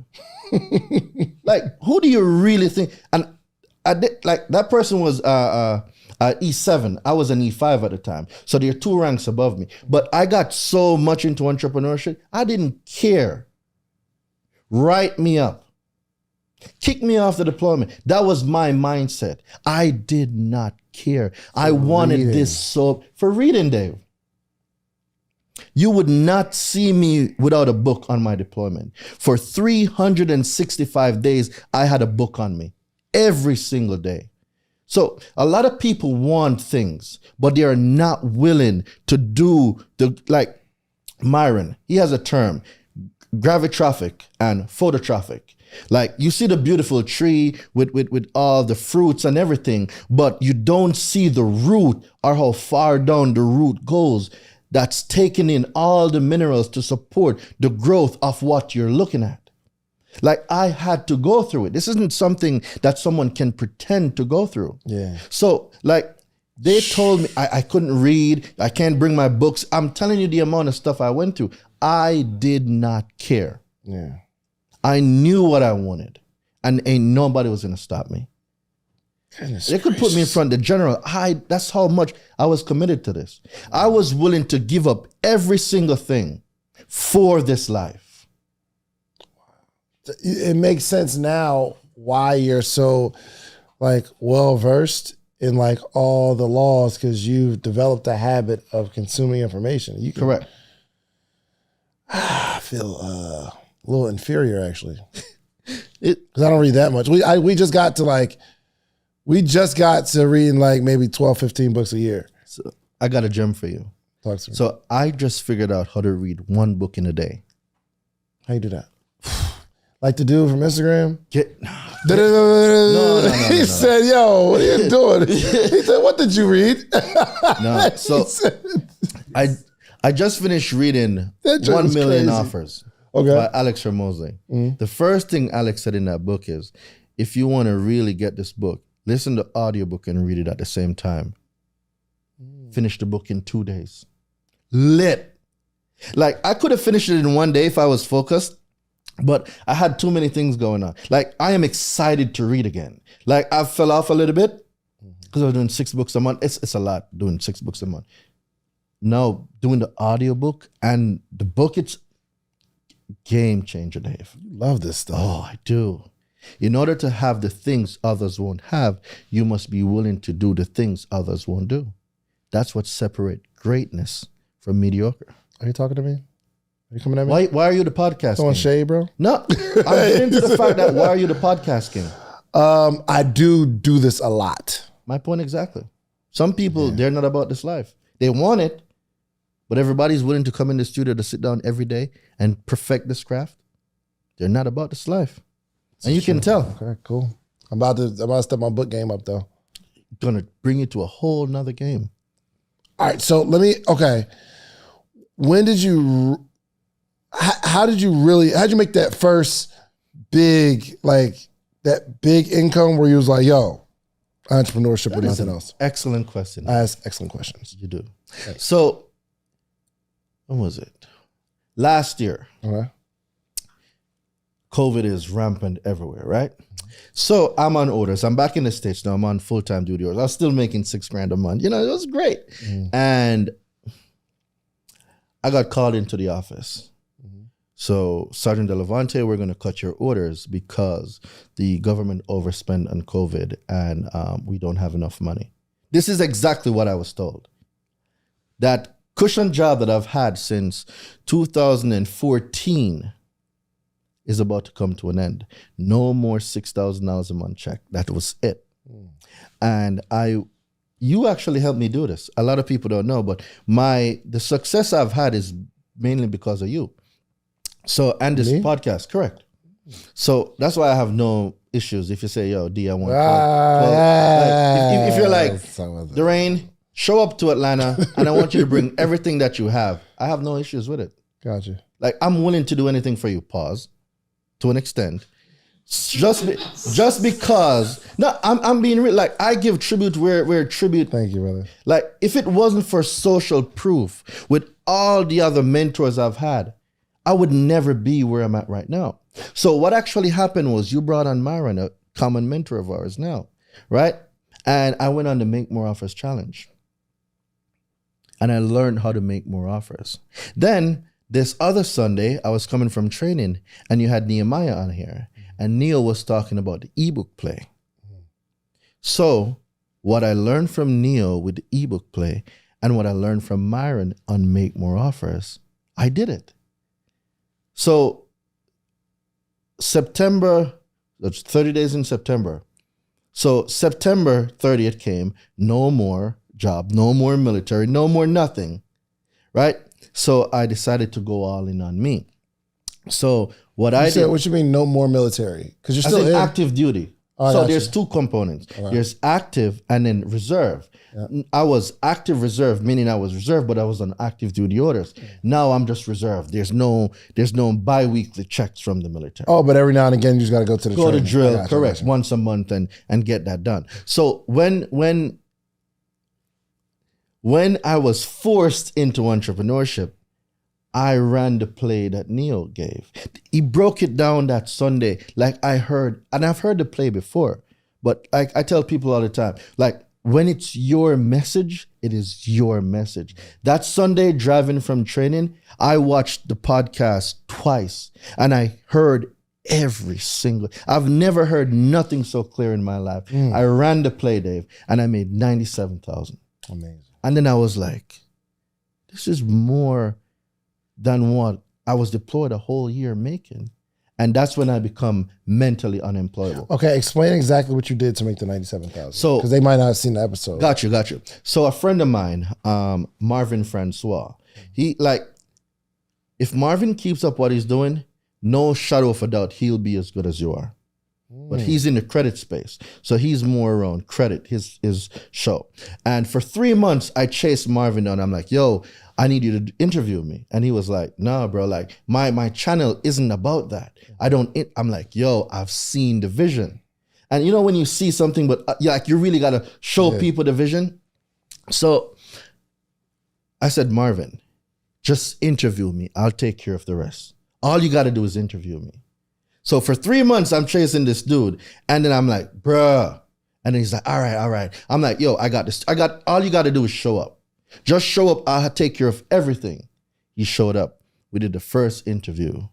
Like, who do you really think? And I did, like, that person was E7. I was an E5 at the time. So they're 2 ranks above me. But I got so much into entrepreneurship, I didn't care. Write me up. Kick me off the deployment. That was my mindset. I did not care. I wanted reading. this so for reading, Dave. You would not see me without a book on my deployment. For 365 days, I had a book on me every single day. So a lot of people want things, but they are not willing to do like Myron. He has a term, gravitraffic and phototraffic. Like, you see the beautiful tree with all the fruits and everything, but you don't see the root or how far down the root goes. That's taking in all the minerals to support the growth of what you're looking at. Like, I had to go through it. This isn't something that someone can pretend to go through. Yeah. So, like, they told me I couldn't read. I can't bring my books. I'm telling you the amount of stuff I went through. I did not care. Yeah. I knew what I wanted, and ain't nobody was gonna stop me. Goodness They could put me in front of the general. That's how much I was committed to this. I was willing to give up every single thing for this life. It makes sense now why you're so like well versed in like all the laws, because you've developed a habit of consuming information. You can, Correct. I feel a little inferior actually, It, because I don't read that much. We just got to reading like maybe 12, 15 books a year. so I got a gem for you. Talk to me. So I just figured out how to read one book in a day. How you do that? Like the dude from Instagram? Get No, no. He said, yo, what are you doing? He said, what did you read? no. So He said, I just finished reading That joke 1 is Million crazy. Offers Okay. by Alex Ramosi. The first thing Alex said in that book is, if you want to really get this book, listen to the audiobook and read it at the same time. Finish the book in 2 days. Lit. Like, I could have finished it in 1 day if I was focused, but I had too many things going on. Like, I am excited to read again. Like, I fell off a little bit because I was doing 6 books a month. It's a lot doing 6 books a month. Now, doing the audiobook and the book, it's game changer, Dave. You love this stuff. Oh, I do. In order to have the things others won't have, you must be willing to do the things others won't do. That's what separates greatness from mediocre. Are you talking to me? Are you coming at me? Why are you the podcast Throwing king? shade, bro? No, I'm getting to the fact that why are you the podcast king? I do this a lot. My point exactly. Some people, they're not about this life. They want it, but everybody's willing to come in the studio to sit down every day and perfect this craft. They're not about this life. And you can tell. Okay, cool. I'm about to step my book game up though. Gonna bring you to a whole nother game. All right, so when did you, how'd you make that first big, like that big income where you was like, yo, entrepreneurship or nothing else? Excellent question. I ask excellent questions. You do. So, when was it? Last year, Okay. COVID is rampant everywhere, right? So I'm on orders. I'm back in the States now. I'm on full-time duty orders. I was still making $6,000 a month. You know, it was great. And I got called into the office. So, Sergeant Delevante, we're going to cut your orders because the government overspent on COVID and we don't have enough money. This is exactly what I was told. That cushion job that I've had since 2014 is about to come to an end. No more $6,000 a month check. That was it. And you actually helped me do this. A lot of people don't know, but the success I've had is mainly because of you. So, and this podcast, correct. So that's why I have no issues if you say, yo, D, I want to like, if you're like, Daraine, show up to Atlanta and I want you to bring everything that you have, I have no issues with it. Gotcha. Like, I'm willing to do anything for you, pause, to an extent. Just because, no, I'm being real. Like, I give tribute where tribute. Thank you, brother. Like, if it wasn't for social proof, with all the other mentors I've had, I would never be where I'm at right now. So what actually happened was you brought on Myron, a common mentor of ours now, right? And I went on the Make More Offers Challenge. And I learned how to make more offers. Then this other Sunday, I was coming from training and you had Nehemiah on here. And Neil was talking about the ebook play. So what I learned from Neil with the ebook play and what I learned from Myron on Make More Offers, I did it. So September, that's 30 days in September. So September 30th came, no more job, no more military, no more nothing, right? So I decided to go all in on me. So what I did. What you mean no more military? Because you're still in active duty. Oh, so there's two components. Right. There's active and then reserve. Yeah. I was active reserve, meaning I was reserve, but I was on active duty orders. Now I'm just reserve. There's no bi-weekly checks from the military. Oh, but every now and again you just got to go to the training. To drill, correct, once a month and get that done. So when I was forced into entrepreneurship, I ran the play that Neil gave. He broke it down that Sunday, like I heard, and I've heard the play before, but I tell people all the time, like, when it's your message, it is your message. That Sunday driving from training, I watched the podcast twice and I heard I've never heard nothing so clear in my life. I ran the play, Dave, and I made $97,000. Amazing. And then I was like, this is more than what I was deployed a whole year making. And that's when I become mentally unemployable. Okay, explain exactly what you did to make the $97,000. So, because they might not have seen the episode. Got you. So a friend of mine, Marvin Francois, he if Marvin keeps up what he's doing, no shadow of a doubt, he'll be as good as you are. But he's in the credit space. So he's more around credit, his show. And for 3 months, I chased Marvin down. I'm like, yo, I need you to interview me. And he was like, nah, bro, like my channel isn't about that. I'm like, yo, I've seen the vision. And you know when you see something, but you really got to show people the vision. So I said, Marvin, just interview me. I'll take care of the rest. All you got to do is interview me. So for 3 months, I'm chasing this dude. And then I'm like, bruh. And then he's like, all right. I'm like, yo, I got this. All you got to do is show up. Just show up. I'll take care of everything. He showed up. We did the first interview.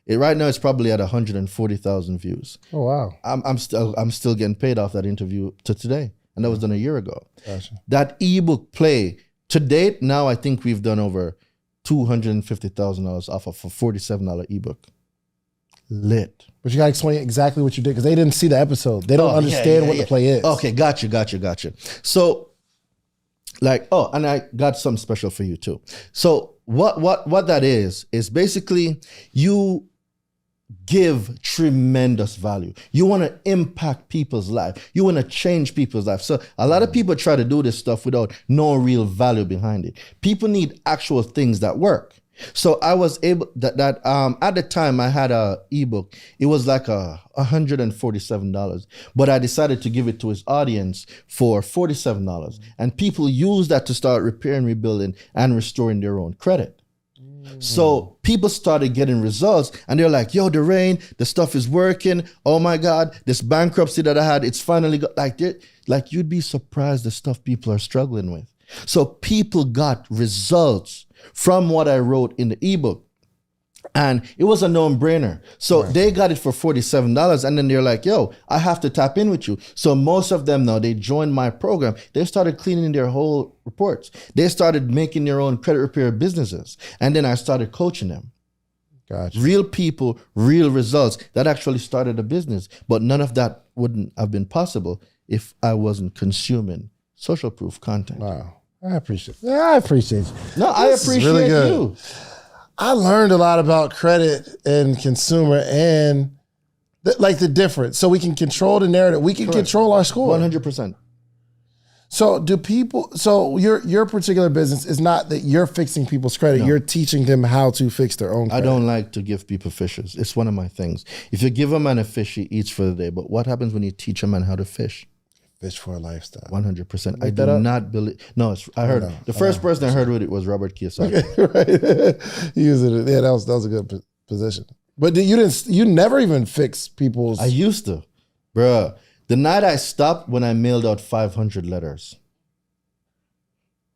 Right now, it's probably at 140,000 views. Oh, wow. I'm still getting paid off that interview to today. And that was done a year ago. Gotcha. That ebook play, to date, now I think we've done over $250,000 off of a $47 ebook. Lit. But you got to explain exactly what you did because they didn't see the episode. They don't understand what the play is. Okay, got you. So, and I got something special for you too. So what that is basically you give tremendous value. You want to impact people's life. You want to change people's life. So a lot of people try to do this stuff without no real value behind it. People need actual things that work. So I was able at the time I had a ebook. It was like $147, but I decided to give it to his audience for $47. And people use that to start repairing, rebuilding, and restoring their own credit. So people started getting results and they're like, yo, Daraine, the stuff is working. Oh my God, this bankruptcy that I had, it's finally got like you'd be surprised the stuff people are struggling with. So people got results from what I wrote in the ebook. And it was a no-brainer. So they got it for $47 and then they're like, yo, I have to tap in with you. So most of them now, they joined my program. They started cleaning their whole reports. They started making their own credit repair businesses. And then I started coaching them. Gotcha. Real people, real results. That actually started a business. But none of that wouldn't have been possible if I wasn't consuming social proof content. Wow. I appreciate it. Yeah, I appreciate you. No, I This is appreciate really good. you. I learned a lot about credit and consumer and the difference. So we can control the narrative. We can control our score. 100%. So so your particular business is not that you're fixing people's credit. You're teaching them how to fix their own I credit. don't like to give people fishes. It's one of my things. If you give a man a fish, he eats for the day. But what happens when you teach a man how to fish? Fish for a lifestyle. 100%. I do not believe. No, I heard the first person I heard with it was Robert Kiyosaki. Right. Using it. Yeah, that was a good position. But you never even fix people's. I used to, bruh. The night I stopped when I mailed out 500 letters.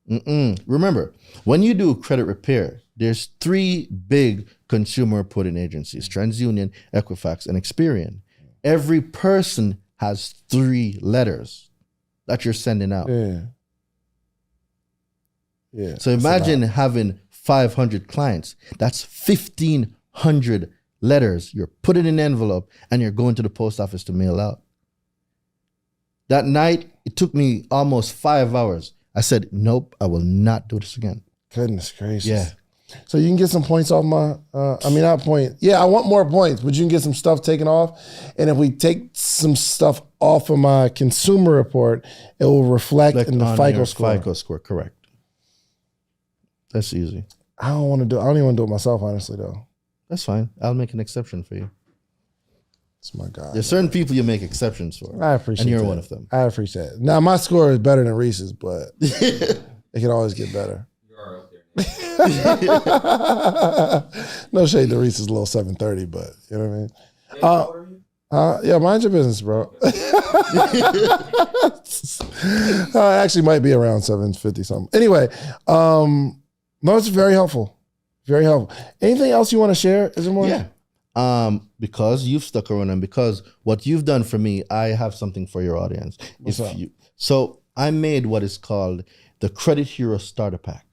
Remember, when you do credit repair, there's 3 big consumer reporting agencies: TransUnion, Equifax, and Experian. Every person has 3 letters that you're sending out. Yeah. Yeah. So imagine having 500 clients. That's 1,500 letters. You're putting in an envelope and you're going to the post office to mail out. That night, it took me almost 5 hours. I said, nope, I will not do this again. Goodness gracious. Yeah. So you can get some points off my, not point. Yeah, I want more points, but you can get some stuff taken off. And if we take some stuff off of my consumer report, it will reflect in the FICO score. FICO score, correct. That's easy. I don't even want to do it myself, honestly, though. That's fine. I'll make an exception for you. It's my God. There's certain people you make exceptions for. I appreciate And you're that. one of them. I appreciate it. Now, my score is better than Reese's, but it can always get better. You are up there. No shade to Reese's little 730, but you know what I mean? Hey, how old are you? Yeah, mind your business, bro. Actually might be around 750 something. Anyway, no, it's very helpful. Very helpful. Anything else you want to share? Is there more? Yeah. Because you've stuck around and because what you've done for me, I have something for your audience. What's up? So I made what is called the Credit Hero Starter Pack.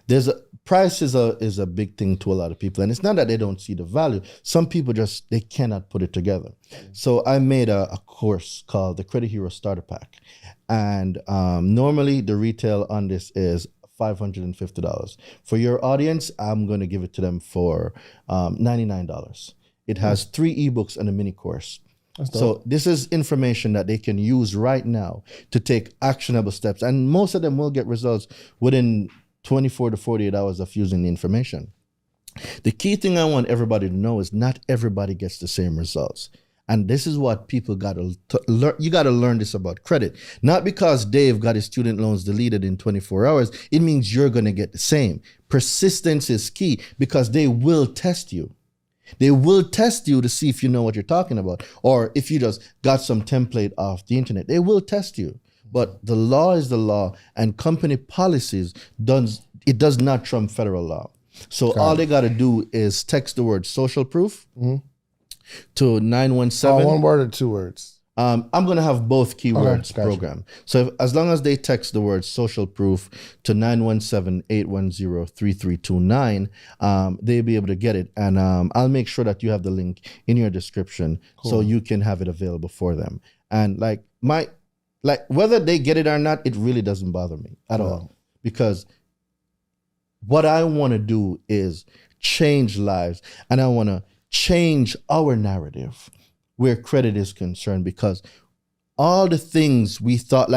There's price is a big thing to a lot of people, and it's not that they don't see the value. Some people they cannot put it together. So I made a course called the Credit Hero Starter Pack, and normally the retail on this is $550. For your audience, I'm going to give it to them for $99. It has 3 ebooks and a mini course. So this is information that they can use right now to take actionable steps, and most of them will get results within 24 to 48 hours of using the information. The key thing I want everybody to know is not everybody gets the same results. And this is what people got to learn. You got to learn this about credit. Not because Dave got his student loans deleted in 24 hours, it means you're going to get the same. Persistence is key because they will test you. They will test you to see if you know what you're talking about, or if you just got some template off the internet. They will test you. But the law is the law, and company policies does not trump federal law. So all they got to do is text the word social proof to 917. 1 word or 2 words? I'm going to have both keywords gotcha. programmed. So as long as they text the word social proof to 917-810-3329, they'll be able to get it. And I'll make sure that you have the link in your description so you can have it available for them. And whether they get it or not, it really doesn't bother me at all. Because what I want to do is change lives, and I want to change our narrative where credit is concerned, because all the things we thought,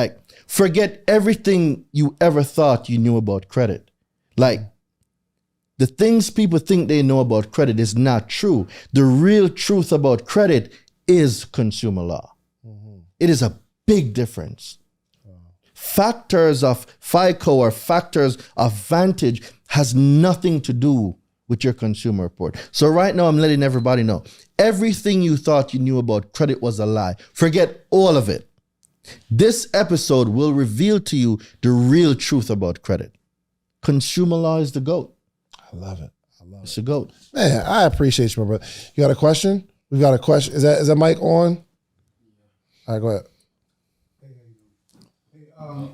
forget everything you ever thought you knew about credit. The things people think they know about credit is not true. The real truth about credit is consumer law. It is a big difference. Factors of FICO or factors of Vantage has nothing to do with your consumer report. So right now, I'm letting everybody know, everything you thought you knew about credit was a lie. Forget all of it. This episode will reveal to you the real truth about credit. Consumer law is the GOAT. I love it. It's the GOAT. Man, I appreciate you, my brother. You got a question? We've got a question. Is that mic on? All right, go ahead.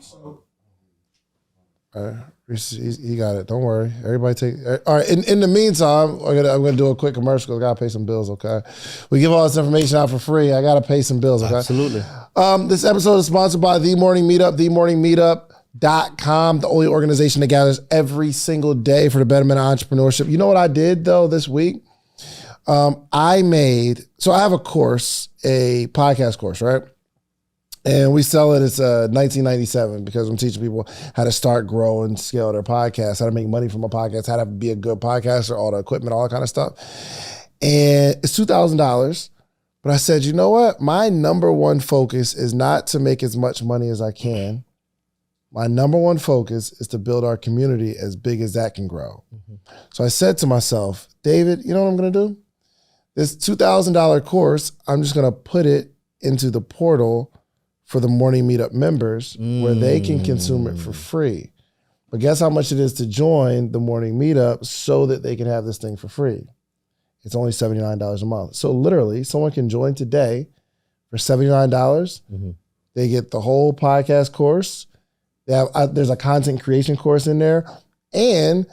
So All right. He got it. Don't worry. Everybody take. All right. In the meantime, I'm gonna do a quick commercial. I gotta pay some bills. Okay. We give all this information out for free. I gotta pay some bills. Okay. Absolutely. This episode is sponsored by The Morning Meetup. TheMorningMeetup.com, the only organization that gathers every single day for the betterment of entrepreneurship. You know what I did though this week? I have a course, a podcast course, right? And we sell it. It's $19.97 because I'm teaching people how to start, grow, and scale their podcast, how to make money from a podcast, how to be a good podcaster, all the equipment, all that kind of stuff. And it's $2,000. But I said, you know what? My number one focus is not to make as much money as I can. My number one focus is to build our community as big as that can grow. Mm-hmm. So I said to myself, David, you know what I'm going to do? This $2,000 course, I'm just going to put it into the portal for the Morning Meetup members where they can consume it for free. But guess how much it is to join the Morning Meetup so that they can have this thing for free? It's only $79 a month. So literally, someone can join today for $79. Mm-hmm. They get the whole podcast course. They have, there's a content creation course in there, and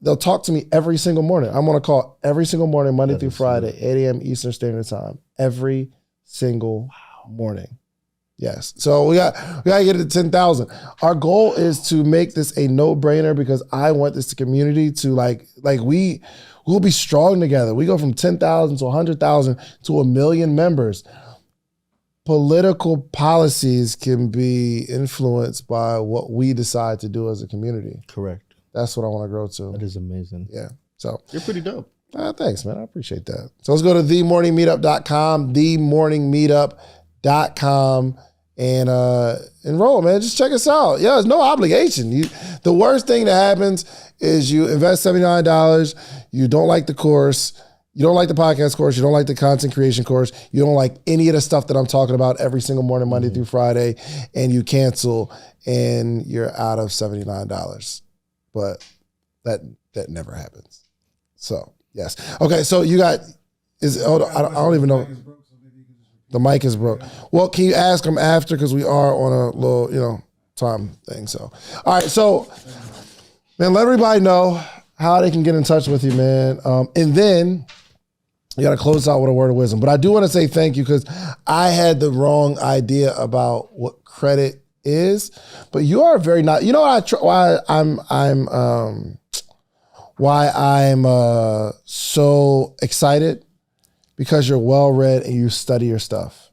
they'll talk to me every single morning. I'm on a call every single morning, Monday through Friday, 8 a.m. Eastern Standard Time, every single morning. Yes. So we got to get it to 10,000. Our goal is to make this a no-brainer because I want this community to we'll be strong together. We go from 10,000 to 100,000 to 1 million members. Political policies can be influenced by what we decide to do as a community. Correct. That's what I want to grow to. That is amazing. Yeah. So you're pretty dope. Thanks, man. I appreciate that. So let's go to themorningmeetup.com, themorningmeetup.com, and enroll, man. Just check us out. Yeah, there's no obligation. The worst thing that happens is you invest $79, you don't like the course, you don't like the podcast course, you don't like the content creation course, you don't like any of the stuff that I'm talking about every single morning, Monday through Friday, and you cancel and you're out of $79. But that never happens. So, yes. Okay, so you got, hold on, I don't even know. The mic is broke. Well, can you ask them after? Because we are on a little, time thing. So, all right. So, man, let everybody know how they can get in touch with you, man. And then you got to close out with a word of wisdom. But I do want to say thank you because I had the wrong idea about what credit is. But you are very not. You know what? Why I'm so excited. Because you're well-read and you study your stuff.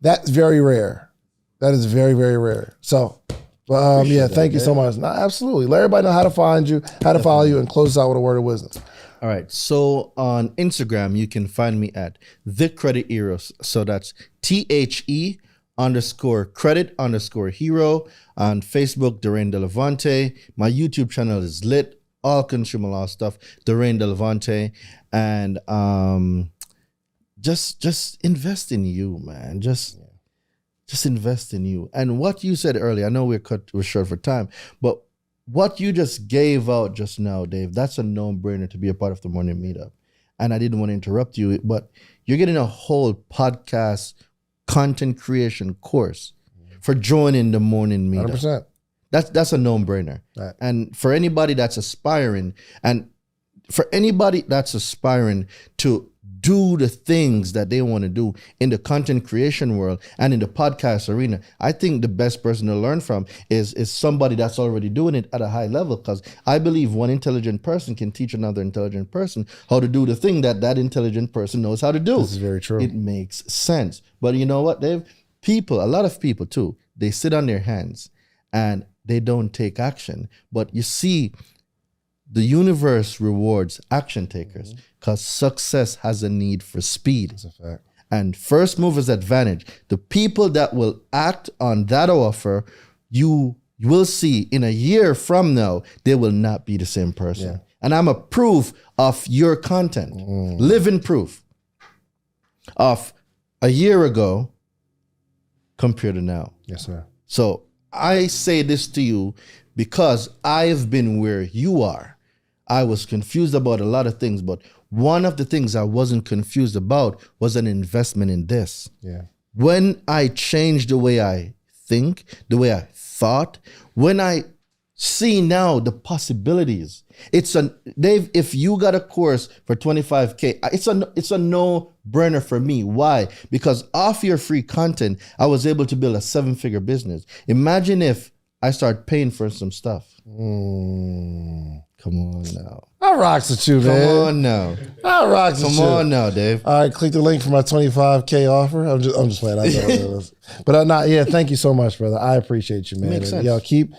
That's very rare. That is very, very rare. So, thank you so much. No, absolutely. Let everybody know how to find you, how to follow you, and close out with a word of wisdom. All right. So on Instagram, you can find me at The Credit Hero. So that's THE_credit_hero. On Facebook, Darain Delevante. My YouTube channel is lit. All consumer law stuff. Darain Delevante. And just invest in you, man. Just invest in you. And what you said earlier, I know we're short for time, but what you just gave out just now, Dave, that's a no-brainer to be a part of the Morning Meetup. And I didn't want to interrupt you, but you're getting a whole podcast content creation course for joining the Morning Meetup. 100%. That's a no-brainer. Right. And for anybody that's aspiring, to do the things that they want to do in the content creation world and in the podcast arena, I think the best person to learn from is somebody that's already doing it at a high level, because I believe one intelligent person can teach another intelligent person how to do the thing that intelligent person knows how to do. This is very true. It makes sense. But you know what, Dave? A lot of people too, they sit on their hands and they don't take action. But you see, the universe rewards action takers because success has a need for speed. That's a fact. And first mover's advantage. The people that will act on that offer, you will see in a year from now, they will not be the same person. Yeah. And I'm a proof of your content, living proof of a year ago compared to now. Yes, sir. So I say this to you because I've been where you are. I was confused about a lot of things, but one of the things I wasn't confused about was an investment in this. Yeah. When I changed the way I think, the way I thought, when I see now the possibilities. Dave, if you got a course for 25K, it's a no-brainer for me. Why? Because off your free content, I was able to build a 7-figure business. Imagine if I start paying for some stuff. Come on now. I rocks with you, Come man. on now. I rocks with Come you. on now, Dave. All right, click the link for my 25K offer. I'm just playing. I know what it is. But yeah, thank you so much, brother. I appreciate you, man. Makes sense. Yo, keep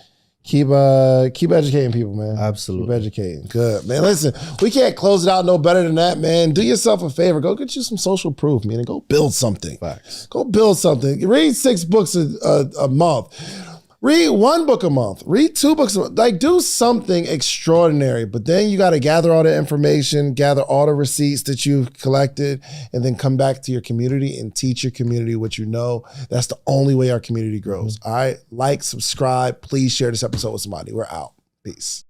educating people, man. Absolutely. Keep educating. Good, man. Listen, we can't close it out no better than that, man. Do yourself a favor. Go get you some social proof, man, and go build something. Facts. Go build something. Read 6 books a month. Read 1 book a month. Read 2 books a month. Like, do something extraordinary. But then you got to gather all the information, gather all the receipts that you've collected, and then come back to your community and teach your community what you know. That's the only way our community grows. All right? Like, subscribe. Please share this episode with somebody. We're out. Peace.